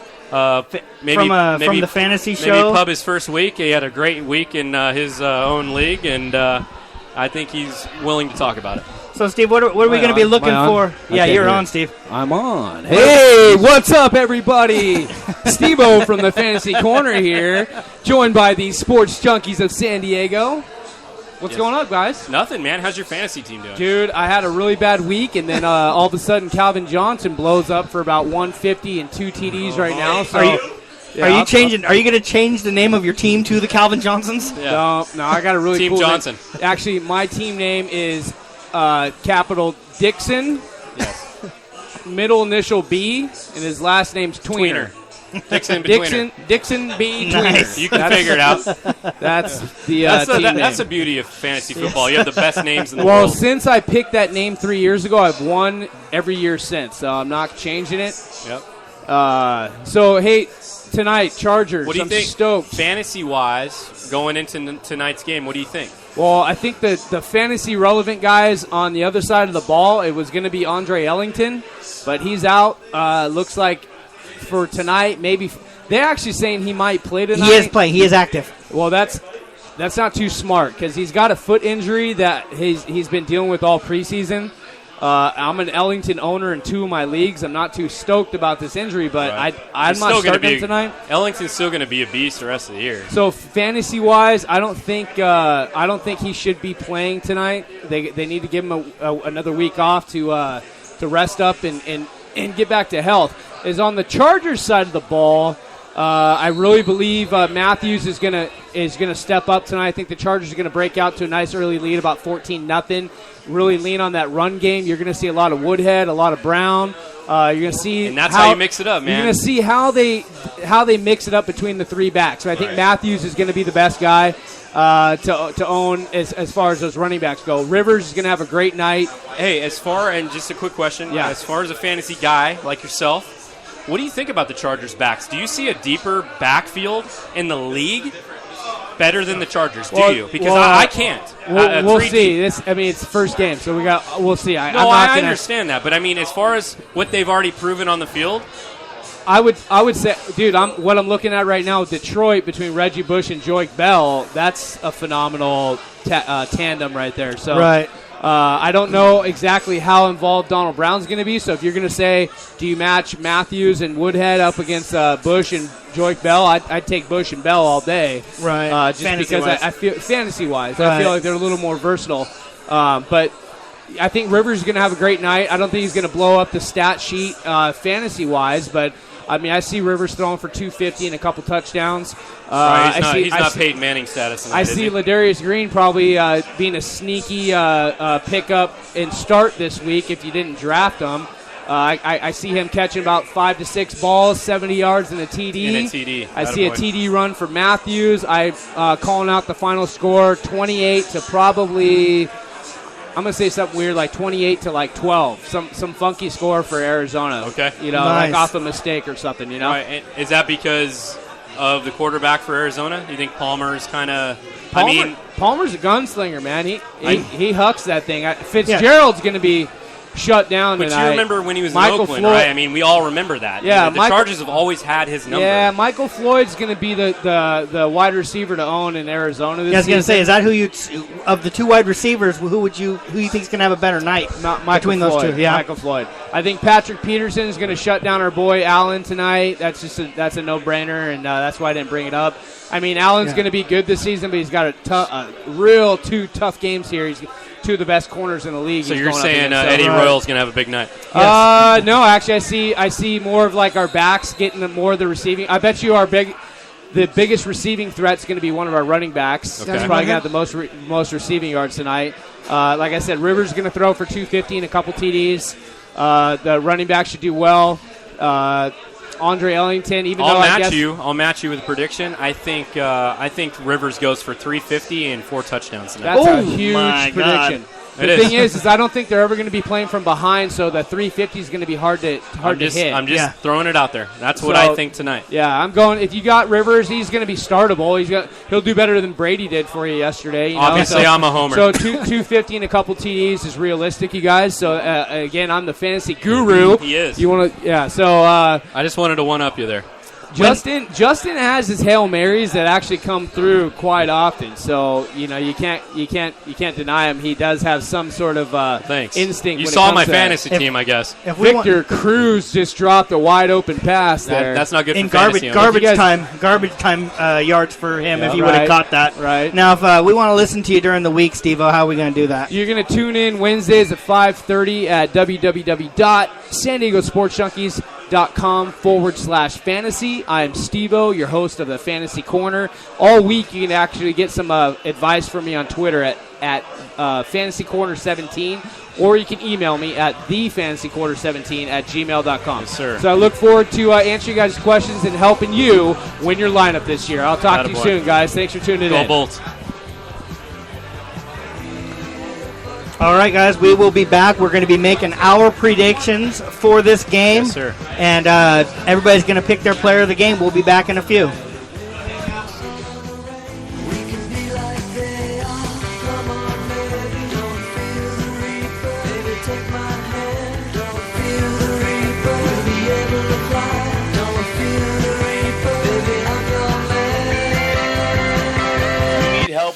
Speaker 2: Maybe
Speaker 3: from the fantasy show.
Speaker 2: Maybe pub his first week. He had a great week in his own league, and I think he's willing to talk about it.
Speaker 3: So, Steve, what are we going to be looking for? Yeah, you're on, Steve.
Speaker 13: I'm on. Hey, what's up, everybody? Steve-O from the Fantasy Corner here, joined by the Sports Junkies of San Diego. What's going on, guys?
Speaker 2: Nothing, man. How's your fantasy team doing?
Speaker 13: Dude, I had a really bad week, and then all of a sudden Calvin Johnson blows up for about 150 and 2 TDs right now. So,
Speaker 3: are you changing? Are you going to change the name of your team to the Calvin Johnsons?
Speaker 13: Yeah. No, I got a really
Speaker 2: Team
Speaker 13: cool
Speaker 2: Johnson.
Speaker 13: name. Actually, my team name is Capital Dixon. middle initial B, and his last name's Tweener.
Speaker 2: Dixon
Speaker 13: B.
Speaker 3: Nice.
Speaker 13: Tweener.
Speaker 2: You can figure it out.
Speaker 13: That's the
Speaker 2: That's
Speaker 13: team name.
Speaker 2: the beauty of fantasy football. You have the best names in the
Speaker 13: Well,
Speaker 2: world.
Speaker 13: since I picked that name 3 years ago, I've won every year since, so I'm not changing it.
Speaker 2: Yep.
Speaker 13: So, hey, tonight, Chargers.
Speaker 2: What do you
Speaker 13: I'm
Speaker 2: think,
Speaker 13: stoked.
Speaker 2: fantasy-wise, going into tonight's game? What do you think?
Speaker 13: Well, I think that the fantasy relevant guys on the other side of the ball, it was going to be Andre Ellington, but he's out. Looks like for tonight, maybe they're actually saying he might play tonight.
Speaker 3: He is playing. He is active.
Speaker 13: Well, that's not too smart because he's got a foot injury that he's been dealing with all preseason. I'm an Ellington owner in 2 of my leagues. I'm not too stoked about this injury, but
Speaker 2: Right.
Speaker 13: I'm not starting him tonight.
Speaker 2: Ellington's still going to be a beast the rest of the year.
Speaker 13: So fantasy wise, I don't think he should be playing tonight. They need to give him another week off to rest up and get back to health. Is on the Chargers side of the ball. I really believe Matthews is gonna step up tonight. I think the Chargers are gonna break out to a nice early lead, about 14-0. Really lean on that run game. You're gonna see a lot of Woodhead, a lot of Brown. You're gonna see,
Speaker 2: and that's how you mix it up, man.
Speaker 13: You're gonna see how they mix it up between the 3 backs. So I think
Speaker 2: Right.
Speaker 13: Matthews is gonna be the best guy to own as far as those running backs go. Rivers is gonna have a great night.
Speaker 2: Hey, and just a quick question.
Speaker 13: Yeah.
Speaker 2: As far as a fantasy guy like yourself, what do you think about the Chargers' backs? Do you see a deeper backfield in the league better than the Chargers? Do you? Because I can't.
Speaker 13: We'll see. It's first game, so we'll see.
Speaker 2: I understand that, but I mean, as far as what they've already proven on the field,
Speaker 13: I would say, dude, what I'm looking at right now with Detroit between Reggie Bush and Joique Bell, that's a phenomenal tandem right there. So
Speaker 3: Right.
Speaker 13: I don't know exactly how involved Donald Brown's going to be. So if you're going to say, do you match Matthews and Woodhead up against Bush and Joique Bell, I'd take Bush and Bell all day.
Speaker 3: Right.
Speaker 13: Just
Speaker 3: Fantasy-wise.
Speaker 13: because I feel fantasy-wise, I
Speaker 3: Right.
Speaker 13: feel like they're a little more versatile. But I think Rivers is going to have a great night. I don't think he's going to blow up the stat sheet fantasy-wise, but I mean, I see Rivers throwing for 250 and a couple touchdowns.
Speaker 2: he's not Peyton Manning status tonight,
Speaker 13: I
Speaker 2: is
Speaker 13: see
Speaker 2: he?
Speaker 13: Ladarius Green probably being a sneaky pickup and start this week if you didn't draft him. I see him catching about 5 to 6 balls, 70 yards, and a TD.
Speaker 2: And a TD.
Speaker 13: I see a TD run for Matthews. I'm calling out the final score, 28 to probably, I'm going to say something weird, like 28 to like 12. Some funky score for Arizona.
Speaker 2: Okay.
Speaker 13: Like off a mistake or something,
Speaker 2: All right, and is that because of the quarterback for Arizona? You think Palmer's kind of...
Speaker 13: Palmer's a gunslinger, man. He hucks that thing. Fitzgerald's going to be shut down
Speaker 2: But
Speaker 13: tonight.
Speaker 2: you remember when he was
Speaker 13: Michael
Speaker 2: in Oakland,
Speaker 13: Floyd,
Speaker 2: right? I mean, we all remember that.
Speaker 13: Yeah,
Speaker 2: the Chargers have always had his number.
Speaker 13: Yeah, Michael Floyd's going to be the wide receiver to own in Arizona this
Speaker 3: I was going to
Speaker 13: season.
Speaker 3: say, is that who you of the 2 wide receivers? Who you think's going to have a better night? Between those
Speaker 13: Floyd,
Speaker 3: 2, yeah.
Speaker 13: Michael Floyd. I think Patrick Peterson is going to shut down our boy Allen tonight. That's a no-brainer, and that's why I didn't bring it up. I mean, Allen's going to be good this season, but he's got a real 2 tough games here. He's 2 of the best corners in the league.
Speaker 2: So
Speaker 13: he's
Speaker 2: you're
Speaker 13: going up
Speaker 2: saying
Speaker 13: against.
Speaker 2: Eddie Royal's going to have a big night?
Speaker 13: No, actually, I see more of like our backs getting more of the receiving. I bet you the biggest receiving threat's going to be one of our running backs.
Speaker 2: Okay.
Speaker 13: He's probably going to have the most receiving yards tonight. Like I said, Rivers is going to throw for 250 and a couple TDs. The running back should do well. Andre Ellington,
Speaker 2: I'll match you with a prediction. I think Rivers goes for 350 and 4 touchdowns tonight.
Speaker 13: That's a huge prediction. The thing is I don't think they're ever going to be playing from behind, so the 350 is going to be hard to hit.
Speaker 2: I'm just throwing it out there. That's what I think tonight.
Speaker 13: Yeah, I'm going. If you got Rivers, he's going to be startable. He'll do better than Brady did for you yesterday.
Speaker 2: Obviously, I'm a homer.
Speaker 13: So 250 and a couple TDs is realistic, you guys. So again, I'm the fantasy guru.
Speaker 2: He is.
Speaker 13: You want to? Yeah. So
Speaker 2: I just wanted to one up you there.
Speaker 13: Justin has his Hail Marys that actually come through quite often. So you can't deny him. He does have some sort of instinct.
Speaker 2: You
Speaker 13: when
Speaker 2: saw
Speaker 13: it comes
Speaker 2: my
Speaker 13: to
Speaker 2: fantasy team, I guess.
Speaker 13: Victor Cruz just dropped a wide open pass there.
Speaker 2: That's not good
Speaker 3: in
Speaker 2: for fantasy.
Speaker 3: garbage time yards for him if he would have caught that.
Speaker 13: Right.
Speaker 3: Now, if we want to listen to you during the week, Steve-O, how are we going to do that?
Speaker 13: You're going to tune in Wednesdays at 5:30 at www.sandiegosportsjunkies.com/fantasy. I'm Steve-O, your host of the Fantasy Corner. All week, you can actually get some advice from me on Twitter at Fantasy Corner 17, or you can email me at thefantasycorner17@gmail.com.
Speaker 2: Yes, sir.
Speaker 13: So I look forward to answering you guys' questions and helping you win your lineup this year. I'll talk to you soon, guys. Thanks for tuning in.
Speaker 2: Go Bolts.
Speaker 3: All right, guys, we will be back. We're going to be making our predictions for this game.
Speaker 2: Yes, sir.
Speaker 3: And everybody's going to pick their player of the game. We'll be back in a few.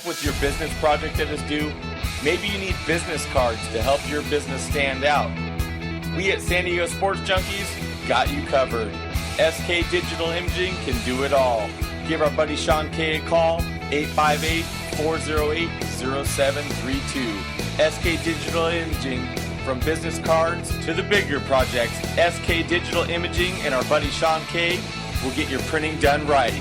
Speaker 7: With your business project that is due, maybe you need business cards to help your business stand out. We at San Diego Sports Junkies got you covered. SK Digital Imaging can do it all. Give our buddy Sean K a call, 858-408-0732. SK Digital Imaging, from business cards to the bigger projects, SK Digital Imaging and our buddy Sean K will get your printing done right.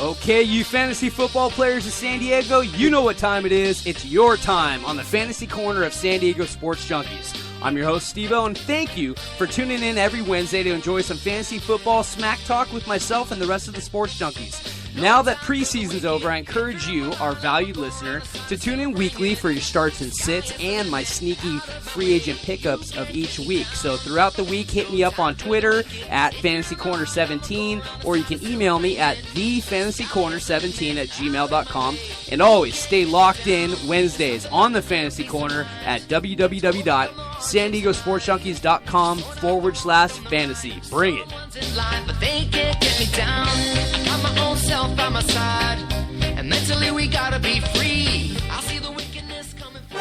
Speaker 13: Okay, you fantasy football players of San Diego, you know what time it is. It's your time on the Fantasy Corner of San Diego Sports Junkies. I'm your host, Steve-O, and thank you for tuning in every Wednesday to enjoy some fantasy football smack talk with myself and the rest of the Sports Junkies. Now that preseason's over, I encourage you, our valued listener, to tune in weekly for your starts and sits and my sneaky free agent pickups of each week. So throughout the week, hit me up on Twitter at FantasyCorner17, or you can email me at thefantasycorner17@gmail.com. And always stay locked in Wednesdays on the Fantasy Corner at www.SanDiegoSportsJunkies.com/fantasy. Bring it.
Speaker 14: But they can't get me down. I got my own self by my side, and mentally we gotta be free. I see the wickedness coming through.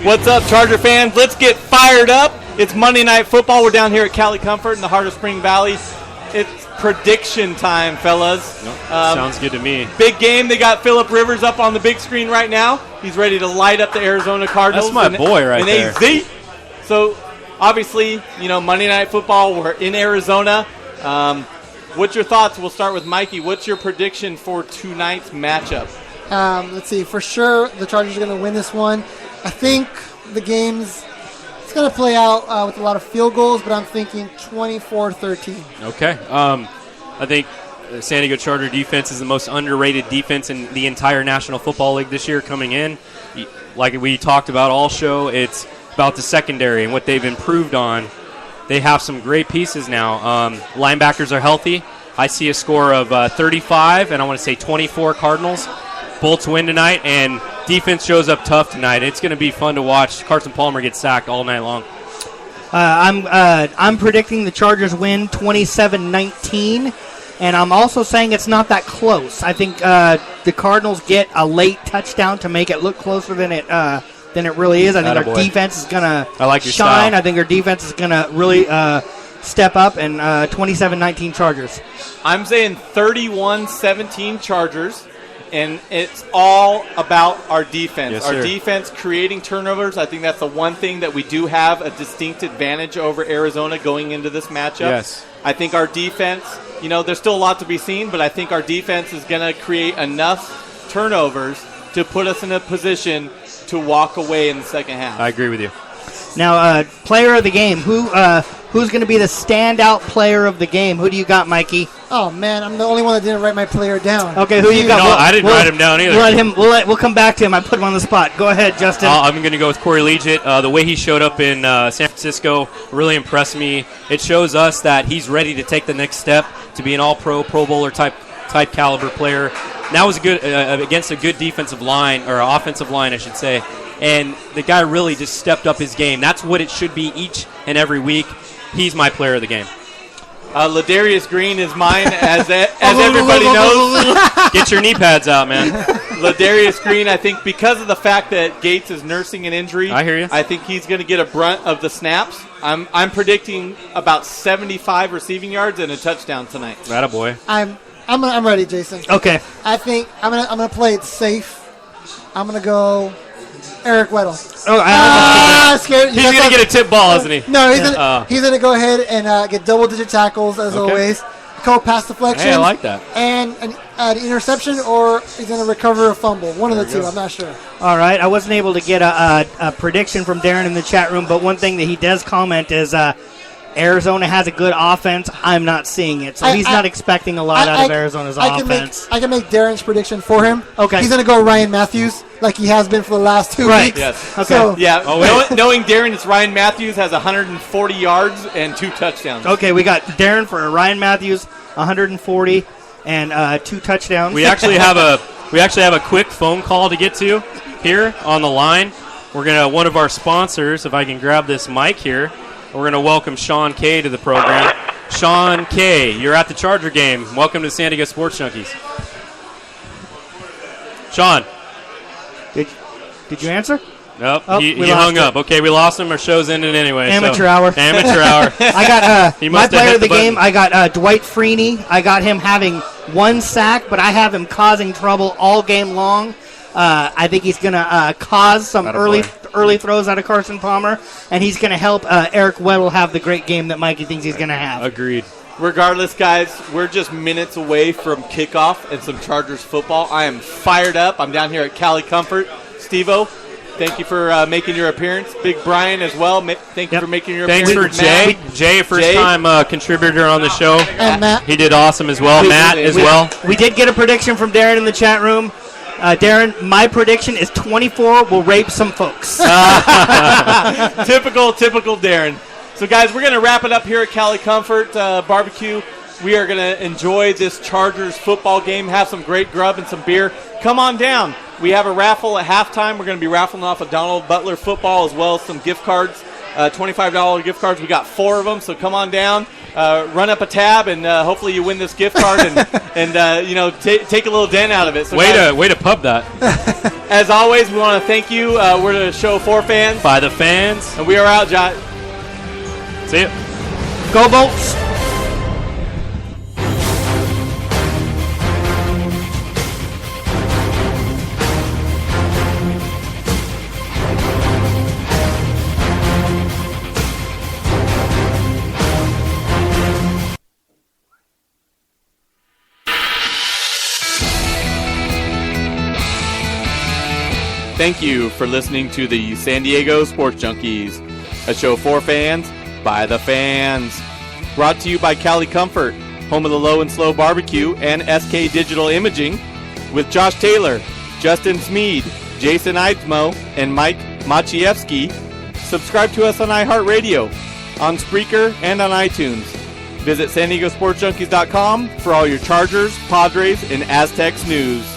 Speaker 1: What's up, Charger fans? Let's get fired up. It's Monday Night Football. We're down here at Cali Comfort in the heart of Spring Valley. It's prediction time, fellas.
Speaker 2: Sounds good to me.
Speaker 1: Big game. They got Phillip Rivers up on the big screen right now. He's ready to light up the Arizona Cardinals.
Speaker 2: That's my boy right there.
Speaker 1: AZ. So, obviously, Monday Night Football, we're in Arizona. What's your thoughts? We'll start with Mikey. What's your prediction for tonight's matchup?
Speaker 4: Let's see. For sure, the Chargers are going to win this one. I think the game's going to play out with a lot of field goals, but I'm thinking 24-13.
Speaker 2: Okay. I think the San Diego Charger defense is the most underrated defense in the entire National Football League this year coming in. Like we talked about all show, it's about the secondary and what they've improved on. They have some great pieces now. Linebackers are healthy. I see a score of 35, and I want to say 24 Cardinals. Bolts win tonight, and defense shows up tough tonight. It's going to be fun to watch Carson Palmer get sacked all night long.
Speaker 3: I'm predicting the Chargers win 27-19, and I'm also saying it's not that close. I think the Cardinals get a late touchdown to make it look closer than it really is. I think our defense is going to shine.
Speaker 2: Style.
Speaker 3: I think our defense is going to really step up, and 27-19 Chargers.
Speaker 1: I'm saying 31-17 Chargers. And it's all about our defense.
Speaker 2: Yes,
Speaker 1: our defense creating turnovers. I think that's the one thing that we do have a distinct advantage over Arizona going into this matchup.
Speaker 2: Yes.
Speaker 1: I think our defense, there's still a lot to be seen, but I think our defense is going to create enough turnovers to put us in a position to walk away in the second half.
Speaker 2: I agree with you.
Speaker 3: Now, player of the game. Who's going to be the standout player of the game? Who do you got, Mikey?
Speaker 4: Oh man, I'm the only one that didn't write my player down.
Speaker 3: Okay, who you got?
Speaker 2: No, I didn't write him down either.
Speaker 3: We'll come back to him. I put him on the spot. Go ahead, Justin.
Speaker 2: I'm going to go with Corey Leggett. The way he showed up in San Francisco really impressed me. It shows us that he's ready to take the next step to be an All-Pro, Pro Bowler type caliber player. And that was good against a good defensive line, or offensive line, I should say. and the guy really just stepped up his game. That's what it should be each and every week. He's my player of the game.
Speaker 1: Ladarius Green is mine, as everybody knows.
Speaker 2: Get your knee pads out, man.
Speaker 1: Ladarius Green, I think because of the fact that Gates is nursing an injury,
Speaker 2: I hear you.
Speaker 1: I think he's going to get a brunt of the snaps. I'm predicting about 75 receiving yards and a touchdown tonight.
Speaker 2: Attaboy.
Speaker 4: I'm ready, Jason.
Speaker 3: Okay.
Speaker 4: I think I'm gonna play it safe. I'm gonna go Eric Weddle. Scared.
Speaker 2: He's going to get a tip ball, isn't he?
Speaker 4: No, he's gonna go ahead and get double-digit tackles as always. Pass deflection.
Speaker 2: Hey, I like that.
Speaker 4: And an interception, or he's going to recover a fumble. One of the two. I'm not sure.
Speaker 3: All right. I wasn't able to get a prediction from Darren in the chat room, but one thing that he does comment is Arizona has a good offense. I'm not seeing it, so he's not expecting a lot out of Arizona's offense.
Speaker 4: I can make Darren's prediction for him.
Speaker 3: Okay.
Speaker 4: He's going to go Ryan Matthews like he has been for the last 2 weeks.
Speaker 1: Yes.
Speaker 3: Okay.
Speaker 1: So, knowing Darren, it's Ryan Matthews has 140 yards and 2 touchdowns.
Speaker 3: Okay, we got Darren for Ryan Matthews, 140 and 2 touchdowns.
Speaker 2: We actually have a quick phone call to get to here on the line. We're gonna one of our sponsors, if I can grab this mic here. We're going to welcome Sean Kay to the program. Sean Kay, you're at the Charger game. Welcome to San Diego Sports Junkies. Sean.
Speaker 3: Did you answer?
Speaker 2: Nope, he hung up. Okay, we lost him. Our show's ended anyway.
Speaker 3: Amateur hour.
Speaker 2: Amateur hour.
Speaker 3: I got my player of the game. I got Dwight Freeney. I got him having 1 sack, but I have him causing trouble all game long. I think he's going to cause some early throws out of Carson Palmer, and he's going to help Eric Weddle have the great game that Mikey thinks he's going to have.
Speaker 2: Agreed.
Speaker 1: Regardless, guys, we're just minutes away from kickoff and some Chargers football. I am fired up. I'm down here at Cali Comfort. Steve-O, thank you for making your appearance. Big Brian as well. Thank you for making your appearance.
Speaker 2: Thanks for Jay. Jay, first-time contributor on the show.
Speaker 4: And Matt.
Speaker 2: He did awesome as well. Matt as well.
Speaker 3: We did get a prediction from Darren in the chat room. Darren, my prediction is 24 will rape some folks.
Speaker 1: Typical Darren. So, guys, we're going to wrap it up here at Cali Comfort Barbecue. We are going to enjoy this Chargers football game, have some great grub and some beer. Come on down. We have a raffle at halftime. We're going to be raffling off a Donald Butler football as well as some gift cards, $25 gift cards. We got 4 of them, so come on down. Run up a tab, and hopefully you win this gift card and take a little dent out of it. So
Speaker 2: way to pub that.
Speaker 1: As always, we want to thank you. We're the show for fans.
Speaker 2: By the fans.
Speaker 1: And we are out, John.
Speaker 2: See ya.
Speaker 3: Go Bolts.
Speaker 1: Thank you for listening to the San Diego Sports Junkies, a show for fans, by the fans. Brought to you by Cali Comfort, home of the Low and Slow Barbecue, and SK Digital Imaging, with Josh Taylor, Justin Smead, Jason Eidsmo, and Mike Maciejewski. Subscribe to us on iHeartRadio, on Spreaker, and on iTunes. Visit SanDiegoSportsJunkies.com for all your Chargers, Padres, and Aztecs news.